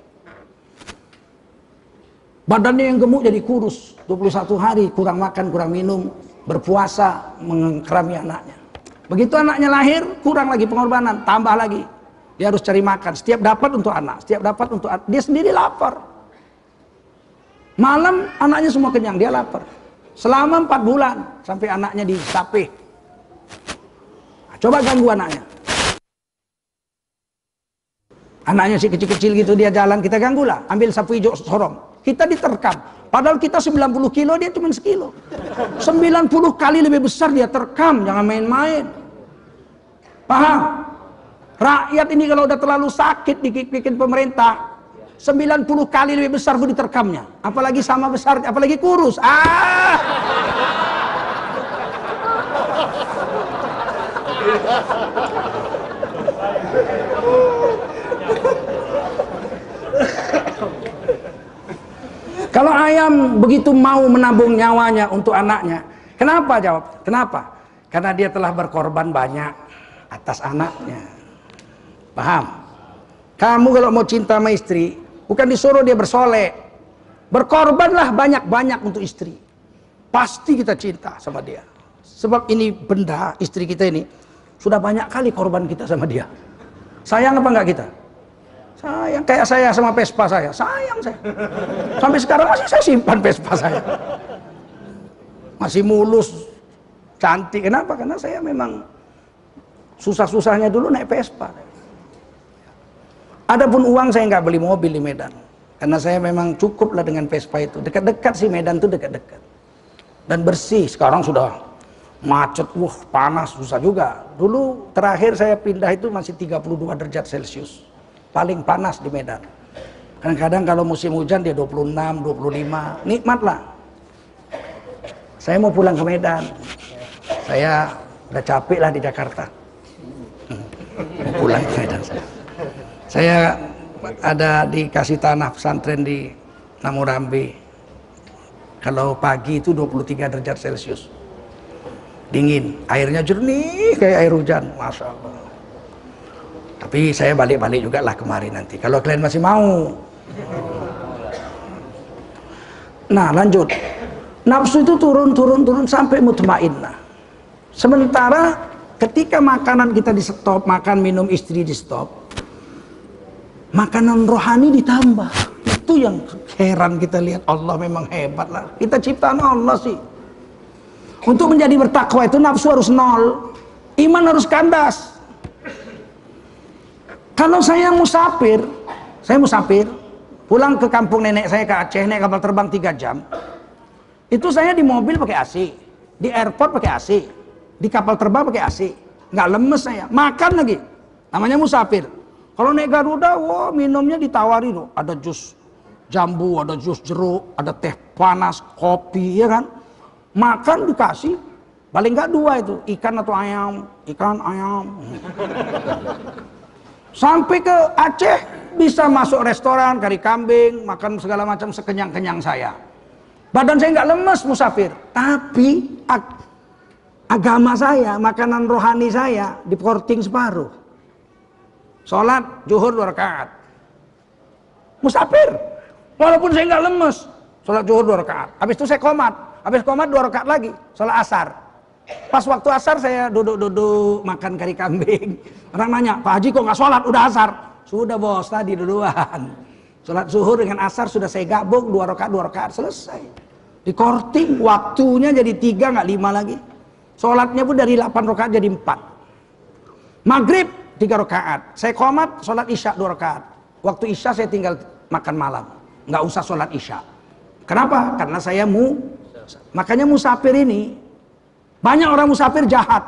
Badannya yang gemuk jadi kurus. 21 hari kurang makan, kurang minum, berpuasa mengerami anaknya. Begitu anaknya lahir, kurang lagi pengorbanan, tambah lagi. Dia harus cari makan, setiap dapat untuk anak, setiap dapat untuk anak. Dia sendiri lapar. Malam anaknya semua kenyang, dia lapar. Selama 4 bulan sampai anaknya disapih. Nah, coba ganggu anaknya. Anaknya sih kecil-kecil gitu, dia jalan, kita ganggulah. Ambil sapu hijau sorong. Kita diterkam. Padahal kita 90 kilo, dia cuma sekilo. 90 kali lebih besar dia terkam, jangan main-main. Paham? Rakyat ini kalau udah terlalu sakit bikin pemerintah, 90 kali lebih besar pun diterkamnya. Apalagi sama besar, apalagi kurus. Kalau ayam begitu mau menabung nyawanya untuk anaknya, kenapa jawab? Kenapa? Karena dia telah berkorban banyak atas anaknya. Paham? Kamu kalau mau cinta sama istri, bukan disuruh dia bersolek. Berkorbanlah banyak-banyak untuk istri. Pasti kita cinta sama dia. Sebab ini benda, istri kita ini, Sudah banyak kali korban kita sama dia. Sayang apa enggak kita? Sayang. Kayak saya sama Vespa saya. Sayang saya. Sampai sekarang masih saya simpan Vespa saya. Masih mulus, cantik. Kenapa? Karena saya memang susah-susahnya dulu naik Vespa. Adapun uang saya nggak beli mobil di Medan. Karena saya memang cukup lah dengan Vespa itu. Dekat-dekat sih Medan itu dekat-dekat. Dan bersih. Sekarang sudah macet, panas, susah juga. Dulu terakhir saya pindah itu masih 32 derajat Celcius. Paling panas di Medan. Kadang-kadang kalau musim hujan dia 26, 25. Nikmat lah. Saya mau pulang ke Medan. Saya udah capek lah di Jakarta. Mau pulang ke Medan saya. Saya ada dikasih tanah pesantren di Namurambi. Kalau pagi itu 23 derajat Celcius. Dingin, airnya jernih kayak air hujan, Masya Allah. Tapi saya balik-balik juga lah kemarin nanti, kalau kalian masih mau. Nah lanjut, nafsu itu turun sampai mutmainnah. Sementara ketika makanan kita di stop, makan minum istri di stop, makanan rohani ditambah. Itu yang heran kita lihat, Allah memang hebat lah. Kita ciptaan Allah sih. Untuk menjadi bertakwa itu nafsu harus nol, iman harus kandas. Kalau saya musafir, pulang ke kampung nenek saya ke Aceh, naik kapal terbang 3 jam. Itu saya di mobil pakai AC, di airport pakai AC, di kapal terbang pakai AC. Nggak lemes saya, makan lagi. Namanya musafir. Kalau naik Garuda, wah minumnya ditawari loh. Ada jus jambu, ada jus jeruk, ada teh panas, kopi, ya kan? Makan dikasih, paling nggak 2 itu, ikan atau ayam, ikan, ayam. Sampai ke Aceh, bisa masuk restoran, kari kambing, makan segala macam sekenyang-kenyang saya. Badan saya nggak lemes musafir, tapi agama saya, makanan rohani saya, diporting separuh. Sholat, zuhur 2 rakaat. Musafir, walaupun saya nggak lemes, sholat zuhur 2 rakaat. Habis itu saya komat. Habis komat 2 rakaat lagi, sholat asar. Pas waktu asar saya duduk-duduk makan kari kambing. Orang nanya, Pak Haji kok nggak sholat, udah asar? Sudah bos, tadi duluan. Sholat zuhur dengan asar sudah saya gabung, 2 rakaat, selesai. Di korting, waktunya jadi 3, nggak 5 lagi. Sholatnya pun dari 8 rakaat jadi 4. Maghrib 3 rakaat. Saya komat, sholat isya 2 rakaat. Waktu isya saya tinggal makan malam. Nggak usah sholat isya. Kenapa? Karena saya makanya musafir ini, banyak orang musafir jahat.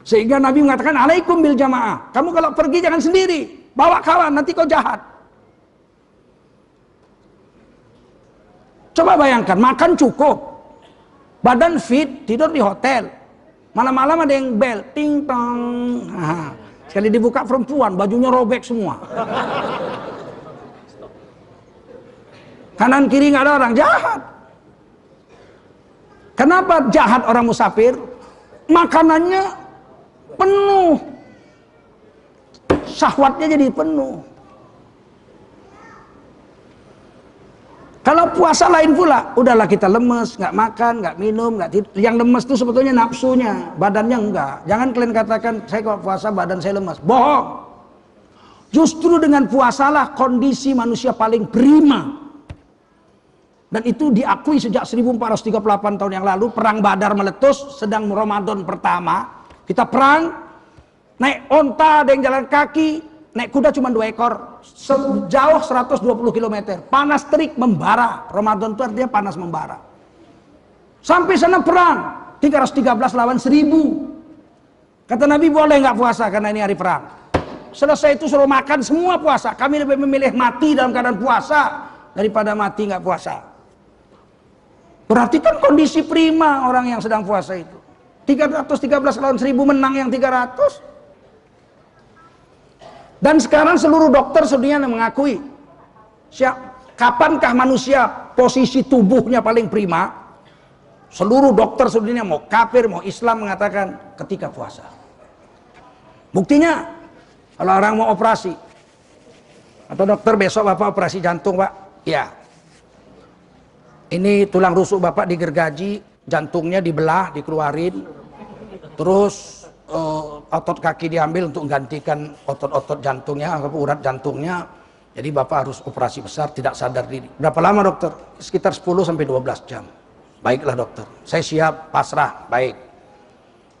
Sehingga Nabi mengatakan, alaikum bil jamaah. Kamu kalau pergi jangan sendiri, bawa kawan, nanti kau jahat. Coba bayangkan, makan cukup, badan fit, tidur di hotel. Malam-malam ada yang bel, ting tong. Nah, sekali dibuka perempuan, bajunya robek semua. Kanan kiri nggak ada orang, jahat. Kenapa jahat orang musafir? Makanannya penuh, syahwatnya jadi penuh. Kalau puasa lain pula, udahlah kita lemes, nggak makan, nggak minum, nggak tidur. Yang lemes itu sebetulnya nafsunya, badannya enggak. Jangan kalian katakan saya kalau puasa badan saya lemas, bohong. Justru dengan puasalah kondisi manusia paling prima. Dan itu diakui sejak 1438 tahun yang lalu, perang Badar meletus, sedang Ramadan pertama, kita perang, naik onta, ada yang jalan kaki, naik kuda cuma 2 ekor, sejauh 120 km, panas terik membara. Ramadan itu artinya panas membara. Sampai sana perang, 313 lawan 1000. Kata Nabi, boleh nggak puasa karena ini hari perang. Selesai itu suruh makan semua puasa. Kami lebih memilih mati dalam keadaan puasa daripada mati nggak puasa. Berarti kan kondisi prima orang yang sedang puasa itu. 313 lawan 1000 menang yang 300. Dan sekarang seluruh dokter sedunia mengakui, kapankah manusia posisi tubuhnya paling prima? Seluruh dokter sedunia, mau kafir mau Islam, mengatakan ketika puasa. Buktinya, kalau orang mau operasi, atau dokter besok bapak operasi jantung pak, ya. Ini tulang rusuk bapak digergaji, jantungnya dibelah, dikeluarin. Terus otot kaki diambil untuk menggantikan otot-otot jantungnya, urat jantungnya. Jadi bapak harus operasi besar, tidak sadar diri. Berapa lama dokter? Sekitar 10 sampai 12 jam. Baiklah dokter, saya siap, pasrah, baik.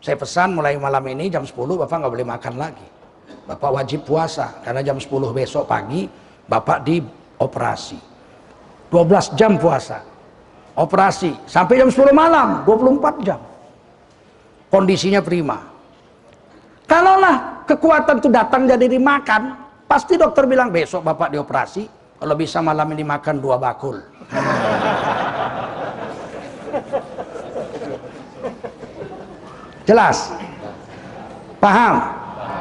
Saya pesan mulai malam ini jam 10 bapak nggak boleh makan lagi. Bapak wajib puasa, karena jam 10 besok pagi bapak dioperasi. 12 jam puasa. Operasi, sampai jam 10 malam, 24 jam. Kondisinya prima. Kalaulah kekuatan itu datang jadi dimakan, pasti dokter bilang besok bapak dioperasi, kalau bisa malam ini makan 2 bakul. Jelas? Paham?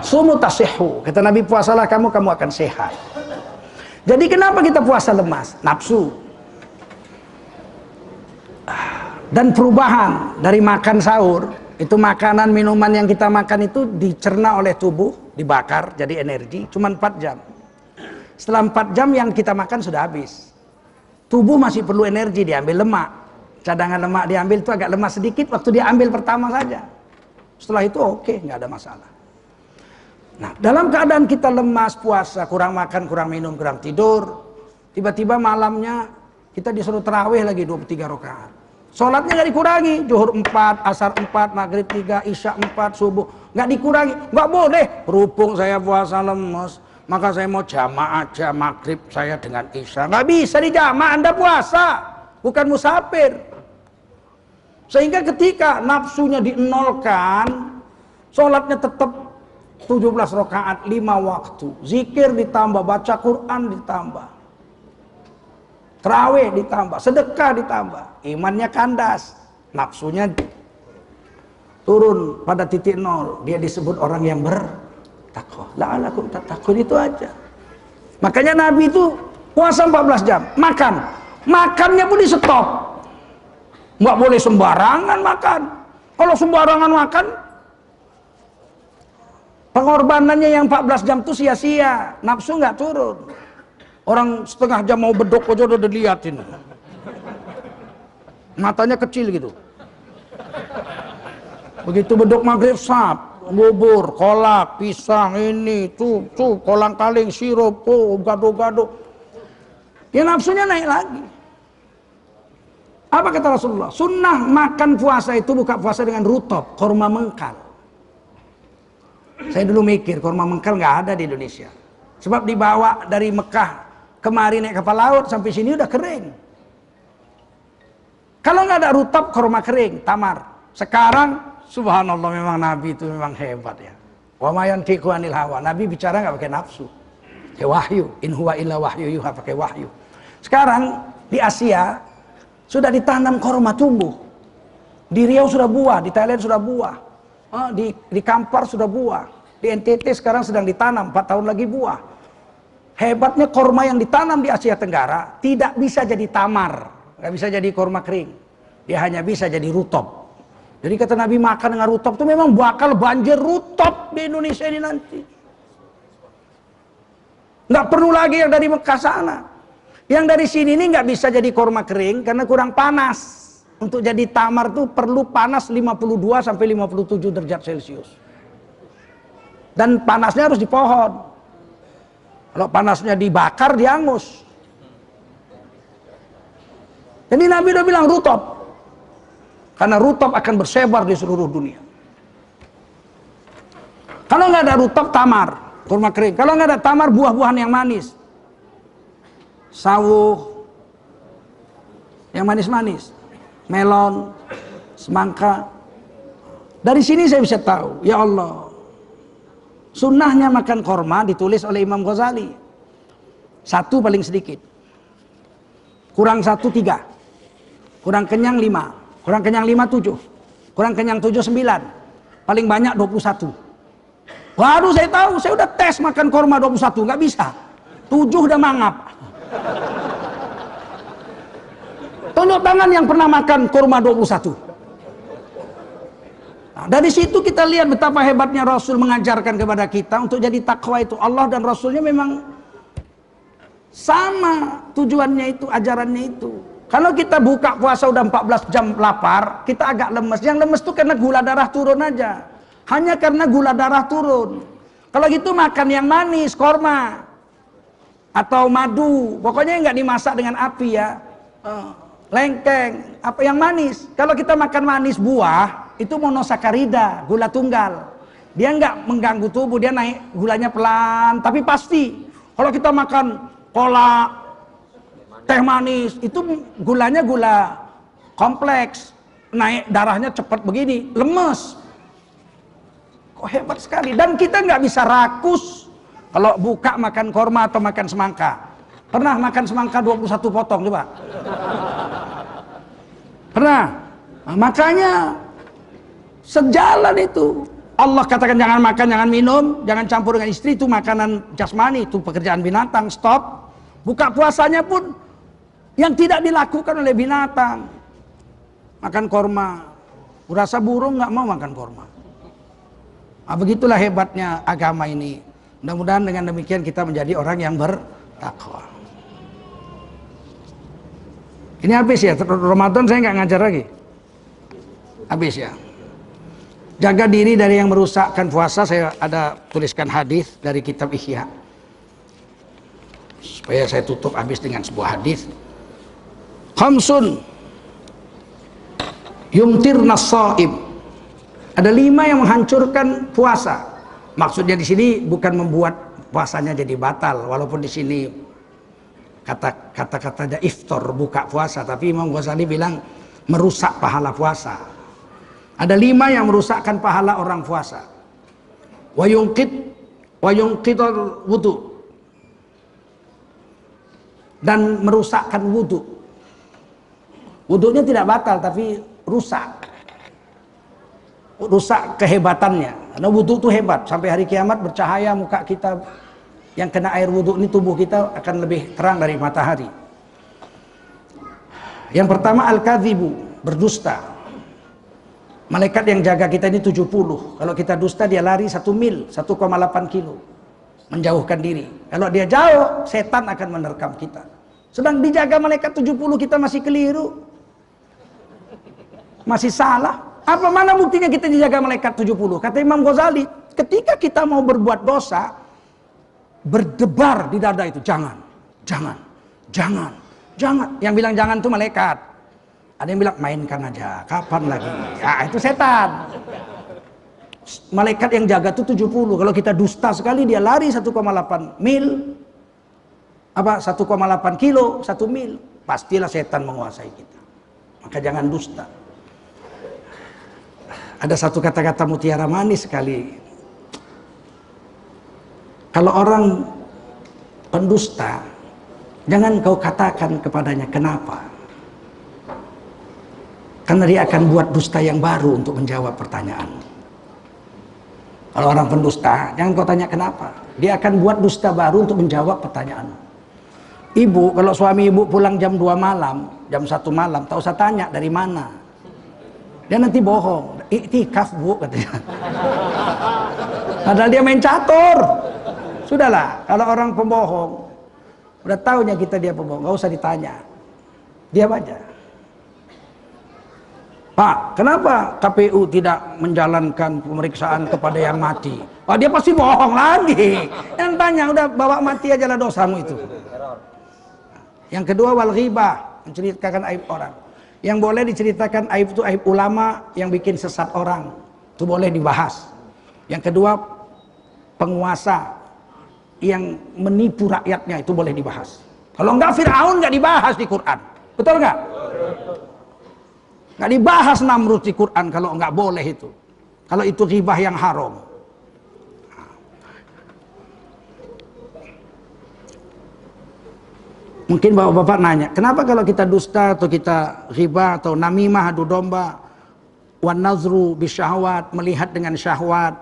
Sumu tasihhu. Kata Nabi, puasalah kamu akan sehat. Jadi kenapa kita puasa lemas? Nafsu. Dan perubahan dari makan sahur, itu makanan minuman yang kita makan itu dicerna oleh tubuh, dibakar jadi energi, cuma 4 jam. Setelah 4 jam yang kita makan sudah habis. Tubuh masih perlu energi, diambil lemak. Cadangan lemak diambil itu agak lemas sedikit waktu diambil pertama saja. Setelah itu oke, nggak ada masalah. Nah, dalam keadaan kita lemas, puasa, kurang makan, kurang minum, kurang tidur, tiba-tiba malamnya kita disuruh tarawih lagi 23 rakaat. Sholatnya nggak dikurangi, zuhur 4, asar 4, maghrib 3, isya 4, subuh nggak dikurangi, nggak boleh. Berhubung saya puasa lemas, maka saya mau jamaah aja maghrib saya dengan isya. Nggak bisa dijamaah, Anda puasa, bukan musafir. Sehingga ketika nafsunya dinolkan, sholatnya tetap 17 rakaat 5 waktu, zikir ditambah, baca Quran ditambah, tarawih ditambah, sedekah ditambah, imannya kandas, nafsunya turun pada titik nol. Dia disebut orang yang bertakwa. La'alakum tattaqun, itu aja. Makanya Nabi itu puasa 14 jam, makannya pun di stop. Nggak boleh sembarangan makan. Kalau sembarangan makan, pengorbanannya yang 14 jam itu sia-sia, nafsu nggak turun. Orang setengah jam mau bedok aja udah diliatin, matanya kecil gitu. Begitu bedok maghrib, sap, bubur, kolak, pisang, ini, tuh, kolang-kaling, sirup, gado-gado. Ya nafsunya naik lagi. Apa kata Rasulullah? Sunnah makan puasa itu buka puasa dengan rutop, korma mengkal. Saya dulu mikir korma mengkal nggak ada di Indonesia. Sebab dibawa dari Mekah kemari naik kapal laut sampai sini udah kering. Kalau nggak ada rutop, korma kering, tamar. Sekarang subhanallah, memang Nabi itu memang hebat ya. Wa ma yantiqu anil hawa. Nabi bicara nggak pakai nafsu. Kayak wahyu, in huwa illa wahyu yuha, pakai wahyu. Sekarang di Asia sudah ditanam korma tumbuh. Di Riau sudah buah, di Thailand sudah buah, di Kampar sudah buah, di NTT sekarang sedang ditanam, 4 tahun lagi buah. Hebatnya korma yang ditanam di Asia Tenggara tidak bisa jadi tamar, nggak bisa jadi korma kering, dia hanya bisa jadi rutop. Jadi kata Nabi, makan dengan rutop itu memang bakal banjir rutop di Indonesia ini nanti. Nggak perlu lagi yang dari Mekah sana. Yang dari sini ini nggak bisa jadi korma kering karena kurang panas. Untuk jadi tamar tuh perlu panas 52 sampai 57 derajat Celcius. Dan panasnya harus di pohon. Kalau panasnya dibakar, diangus. Jadi Nabi udah bilang rutop. Karena rutop akan bersebar di seluruh dunia. Kalau nggak ada rutop, tamar, kurma kering. Kalau nggak ada tamar, buah-buahan yang manis. Sawo yang manis-manis, melon, semangka. Dari sini saya bisa tahu, ya Allah, sunnahnya makan korma ditulis oleh Imam Ghazali. 1 paling sedikit, kurang 1 3, kurang kenyang 5, kurang kenyang 5 7, kurang kenyang 7 9, paling banyak 21. Waduh, saya tahu, saya udah tes makan korma 21, nggak bisa, 7 udah mangap. Tunjuk tangan yang pernah makan kurma 21. Nah, dari situ kita lihat betapa hebatnya Rasul mengajarkan kepada kita untuk jadi takwa itu. Allah dan Rasulnya memang sama tujuannya itu, ajarannya itu. Kalau kita buka puasa udah 14 jam lapar, kita agak lemes. Yang lemes tuh karena gula darah turun aja. Hanya karena gula darah turun. Kalau gitu makan yang manis, korma atau madu, pokoknya nggak dimasak dengan api ya. Lengkeng, apa yang manis. Kalau kita makan manis buah, itu monosakarida, gula tunggal. Dia nggak mengganggu tubuh, dia naik gulanya pelan, tapi pasti. Kalau kita makan kolak, teh manis, itu gulanya gula kompleks, naik darahnya cepat begini, lemes. Kok hebat sekali. Dan kita nggak bisa rakus kalau buka makan korma atau makan semangka. Pernah makan semangka 21 potong coba? Pernah? Nah, makanya sejalan itu. Allah katakan jangan makan, jangan minum, jangan campur dengan istri, itu makanan jasmani, itu pekerjaan binatang, stop. Buka puasanya pun yang tidak dilakukan oleh binatang. Makan korma. Kurasa burung nggak mau makan korma. Nah, begitulah hebatnya agama ini. Mudah-mudahan dengan demikian kita menjadi orang yang bertakwa. Ini habis ya, Ramadan saya nggak ngajar lagi. Habis ya. Jaga diri dari yang merusakkan puasa. Saya ada tuliskan hadis dari kitab Ihya. Supaya saya tutup habis dengan sebuah hadis. Khamsun yumtirna shaim. Ada 5 yang menghancurkan puasa. Maksudnya di sini bukan membuat puasanya jadi batal, walaupun di sini kata-katanya iftar, buka puasa, tapi Imam Ghazali bilang merusak pahala puasa. Ada 5 yang merusakkan pahala orang puasa. Wa yunqidul wudu, dan merusakkan wudu. Wudunya tidak batal tapi rusak. Rusak kehebatannya. Karena wudu itu hebat, sampai hari kiamat bercahaya muka kita yang kena air wudu ini, tubuh kita akan lebih terang dari matahari. Yang pertama al-kadzibu, berdusta. Malaikat yang jaga kita ini 70. Kalau kita dusta dia lari 1 mil, 1,8 kilo. Menjauhkan diri. Kalau dia jauh, setan akan menerkam kita. Sedang dijaga malaikat 70, kita masih keliru. Masih salah. Apa mana buktinya kita dijaga malaikat 70? Kata Imam Ghazali, ketika kita mau berbuat dosa, berdebar di dada itu, jangan, jangan, jangan, jangan. Yang bilang jangan itu malaikat. Ada yang bilang mainkan aja, kapan lagi? Ya itu setan. Malaikat yang jaga itu 70. Kalau kita dusta sekali dia lari 1,8 mil, 1,8 kilo, 1 mil. Pastilah setan menguasai kita. Maka jangan dusta. Ada satu kata-kata mutiara manis sekali. Kalau orang pendusta, jangan kau katakan kepadanya kenapa. Karena dia akan buat dusta yang baru untuk menjawab pertanyaan. Kalau orang pendusta, jangan kau tanya kenapa. Dia akan buat dusta baru untuk menjawab pertanyaan. Ibu, kalau suami ibu pulang jam 2 malam, jam 1 malam, tak usah tanya dari mana. Dia nanti bohong. Iktikaf bu, katanya. Padahal dia main catur. Sudahlah, kalau orang pembohong, udah tahunya kita dia pembohong, nggak usah ditanya. Diam aja. Pak, kenapa KPU tidak menjalankan pemeriksaan kepada yang mati? Pak, dia pasti bohong lagi. Yang tanya, udah bawa mati aja lah dosamu itu. Yang kedua, wal ghibah, menceritakan aib orang. Yang boleh diceritakan aib itu aib ulama yang bikin sesat orang. Itu boleh dibahas. Yang kedua, penguasa yang menipu rakyatnya, itu boleh dibahas. Kalau enggak Fir'aun enggak dibahas di Quran. Betul enggak? Nggak dibahas Namrud di Quran kalau nggak boleh itu. Kalau itu ghibah yang haram. Mungkin bapak-bapak nanya, kenapa kalau kita dusta atau kita ghibah atau namimah, adu domba, wan nazru bisyahwat, melihat dengan syahwat,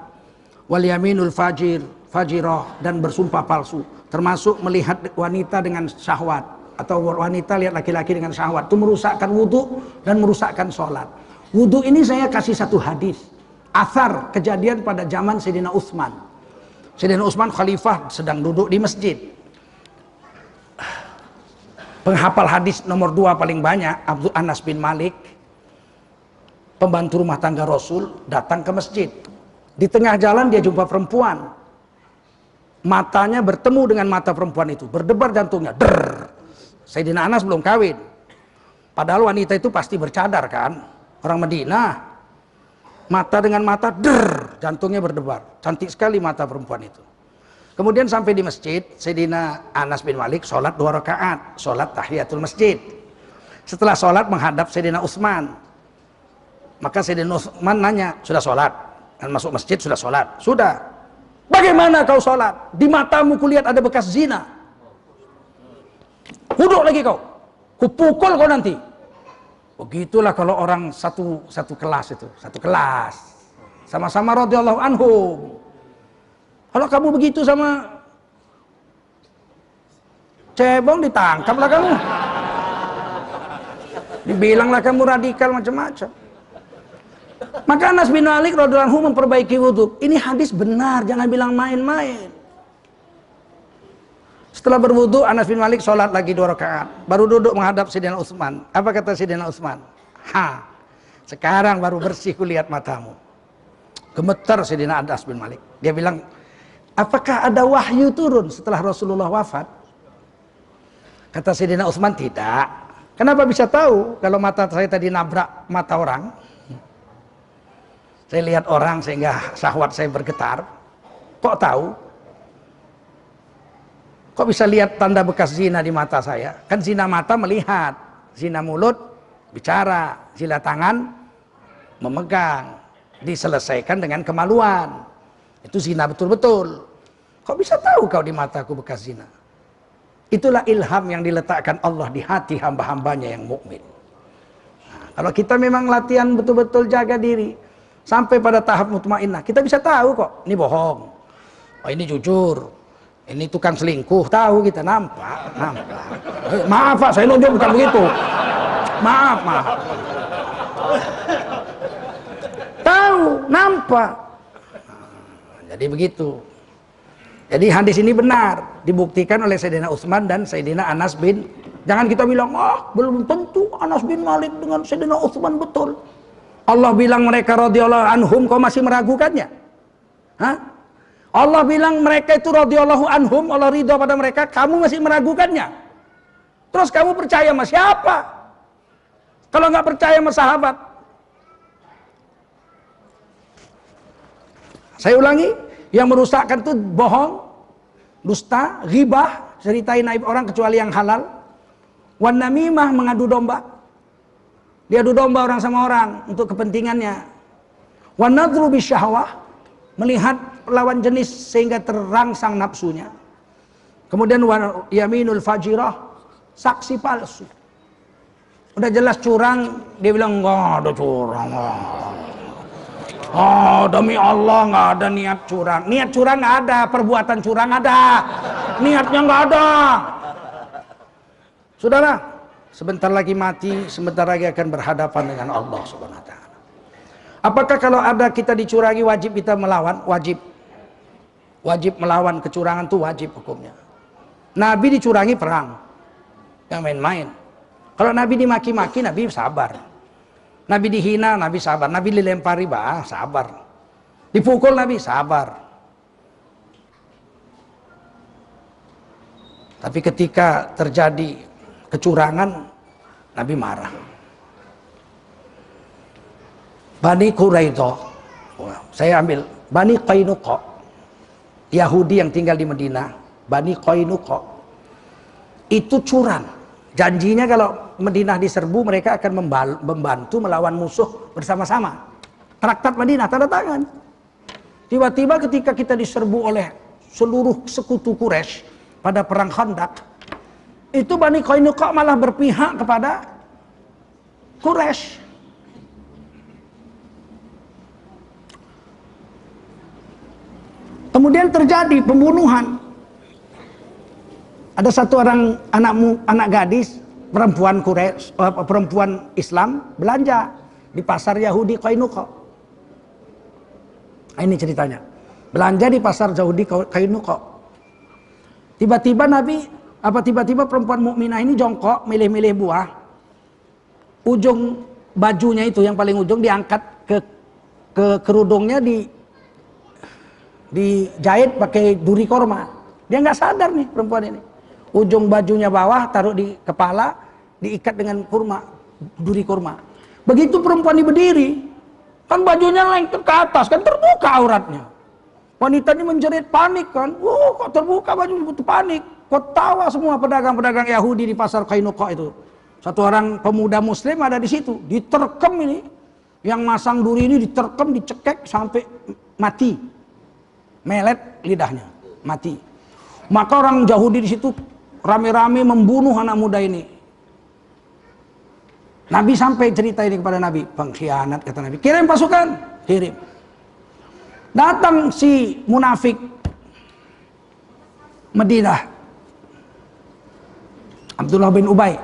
wal yaminul fajirah, dan bersumpah palsu, termasuk melihat wanita dengan syahwat. Atau wanita lihat laki-laki dengan syahwat, itu merusakkan wudhu dan merusakkan sholat. Wudhu ini saya kasih satu hadis, athar kejadian pada zaman Sayyidina Utsman. Sayyidina Utsman khalifah sedang duduk di masjid. Penghafal hadis nomor 2 paling banyak, Abdul Anas bin Malik, pembantu rumah tangga Rasul, datang ke masjid. Di tengah jalan dia jumpa perempuan. Matanya bertemu dengan mata perempuan itu, berdebar jantungnya. Der. Sayyidina Anas belum kawin. Padahal wanita itu pasti bercadar kan, orang Madinah. Mata dengan mata, der, jantungnya berdebar. Cantik sekali mata perempuan itu. Kemudian sampai di masjid, Sayyidina Anas bin Malik sholat 2 rakaat, sholat tahiyatul masjid. Setelah sholat menghadap Sayyidina Utsman. Maka Sayyidina Utsman nanya, sudah sholat? Dan masuk masjid sudah sholat? Sudah. Bagaimana kau sholat? Di matamu kulihat ada bekas zina. Huduk lagi kau. Kupukul kau nanti. Begitulah kalau orang satu kelas itu, satu kelas. Sama-sama radhiyallahu anhum. Kalau kamu begitu sama cebong, ditangkaplah kamu. Dibilanglah kamu radikal macam-macam. Maka Anas bin Malik radhiyallahu anhu memperbaiki wudhu. Ini hadis benar, jangan bilang main-main. Setelah berwudhu, Anas bin Malik sholat lagi 2 rakaat. Baru duduk menghadap Sayyidina Utsman. Apa kata Sayyidina Utsman? Sekarang baru bersih kulihat matamu. Gemetar Sayyidina Anas bin Malik. Dia bilang, apakah ada wahyu turun setelah Rasulullah wafat? Kata Sayyidina Utsman, tidak. Kenapa bisa tahu kalau mata saya tadi nabrak mata orang? Saya lihat orang sehingga syahwat saya bergetar. Kok tahu? Kok bisa lihat tanda bekas zina di mata saya? Kan zina mata melihat, zina mulut bicara, zina tangan memegang, diselesaikan dengan kemaluan. Itu zina betul-betul. Kok bisa tahu kau di mataku bekas zina? Itulah ilham yang diletakkan Allah di hati hamba-hambanya yang mukmin. Nah, kalau kita memang latihan betul-betul jaga diri sampai pada tahap mutmainnah, kita bisa tahu kok, ini bohong, oh ini jujur, ini tukang selingkuh, tahu kita, nampak. Maaf Pak, saya nunjuk bukan begitu. Maaf. Tahu, nampak. Jadi begitu. Jadi hadis ini benar, dibuktikan oleh Sayyidina Utsman dan Sayyidina Anas bin. Jangan kita bilang, belum tentu Anas bin Malik dengan Sayyidina Utsman betul. Allah bilang mereka radhiyallahu anhum, kau masih meragukannya? Hah? Allah bilang mereka itu radhiyallahu anhum, Allah ridha pada mereka, kamu masih meragukannya. Terus kamu percaya sama siapa? Kalau nggak percaya sama sahabat. Saya ulangi, yang merusakkan itu bohong, dusta, ghibah, ceritain aib orang kecuali yang halal. Wan namimah, mengadu domba. Dia adu domba orang sama orang untuk kepentingannya. Wan nadhru bisyahwah, melihat lawan jenis sehingga terangsang nafsunya. Kemudian yaminul fajirah, saksi palsu. Udah jelas curang, dia bilang enggak ada curang. Demi Allah nggak ada niat curang. Niat curang nggak ada, perbuatan curang ada, niatnya nggak ada. Saudara, sebentar lagi mati, sebentar lagi akan berhadapan dengan Allah Subhanahu wa taala. Apakah kalau ada kita dicurangi wajib kita melawan? Wajib. Wajib melawan kecurangan itu wajib hukumnya. Nabi dicurangi perang. Yang main-main. Kalau Nabi dimaki-maki, Nabi sabar. Nabi dihina, Nabi sabar. Nabi dilempari, sabar. Dipukul, Nabi sabar. Tapi ketika terjadi kecurangan, Nabi marah. Bani Quraidah, saya ambil Bani Qainuqa, Yahudi yang tinggal di Madinah. Bani Qainuqa itu curang. Janjinya kalau Madinah diserbu, mereka akan membantu melawan musuh bersama-sama. Traktat Madinah, tanda tangan. Tiba-tiba ketika kita diserbu oleh seluruh sekutu Quraisy pada perang Khandaq, itu Bani Qainuqa malah berpihak kepada Quraisy. Kemudian terjadi pembunuhan. Ada satu orang anak gadis perempuan Quraisy, perempuan Islam belanja di pasar Yahudi Qainuqa. Ini ceritanya. Belanja di pasar Yahudi Qainuqa. Tiba-tiba Nabi Apa tiba-tiba perempuan mukminah ini jongkok milih-milih buah, ujung bajunya itu yang paling ujung diangkat ke kerudungnya, dijahit pakai duri korma. Dia nggak sadar nih perempuan ini. Ujung bajunya bawah taruh di kepala, diikat dengan kurma, duri kurma. Begitu perempuan ini berdiri, kan bajunya lengket ke atas, kan terbuka auratnya. Wanita ini menjerit panik kan, kok terbuka baju, butuh panik. Kok tawa semua pedagang-pedagang Yahudi di pasar Qainuqa itu. Satu orang pemuda muslim ada di situ, diterkem ini. Yang masang duri ini diterkem, dicekek sampai mati. Melet lidahnya, mati. Maka orang Yahudi di situ rame-rame membunuh anak muda ini. Nabi sampai cerita ini kepada Nabi, pengkhianat kata Nabi. Kirim pasukan, kirim. Datang si munafik Madinah, Abdullah bin Ubay.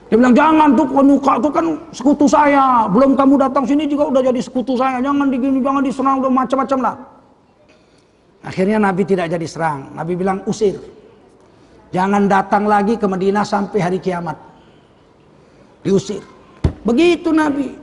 Dia bilang, jangan tuh Qainuqa tuh kan sekutu saya. Belum kamu datang sini juga udah jadi sekutu saya. Jangan digini, jangan diserang, udah macam-macam lah. Akhirnya Nabi tidak jadi serang. Nabi bilang, usir. Jangan datang lagi ke Madinah sampai hari kiamat. Diusir. Begitu Nabi.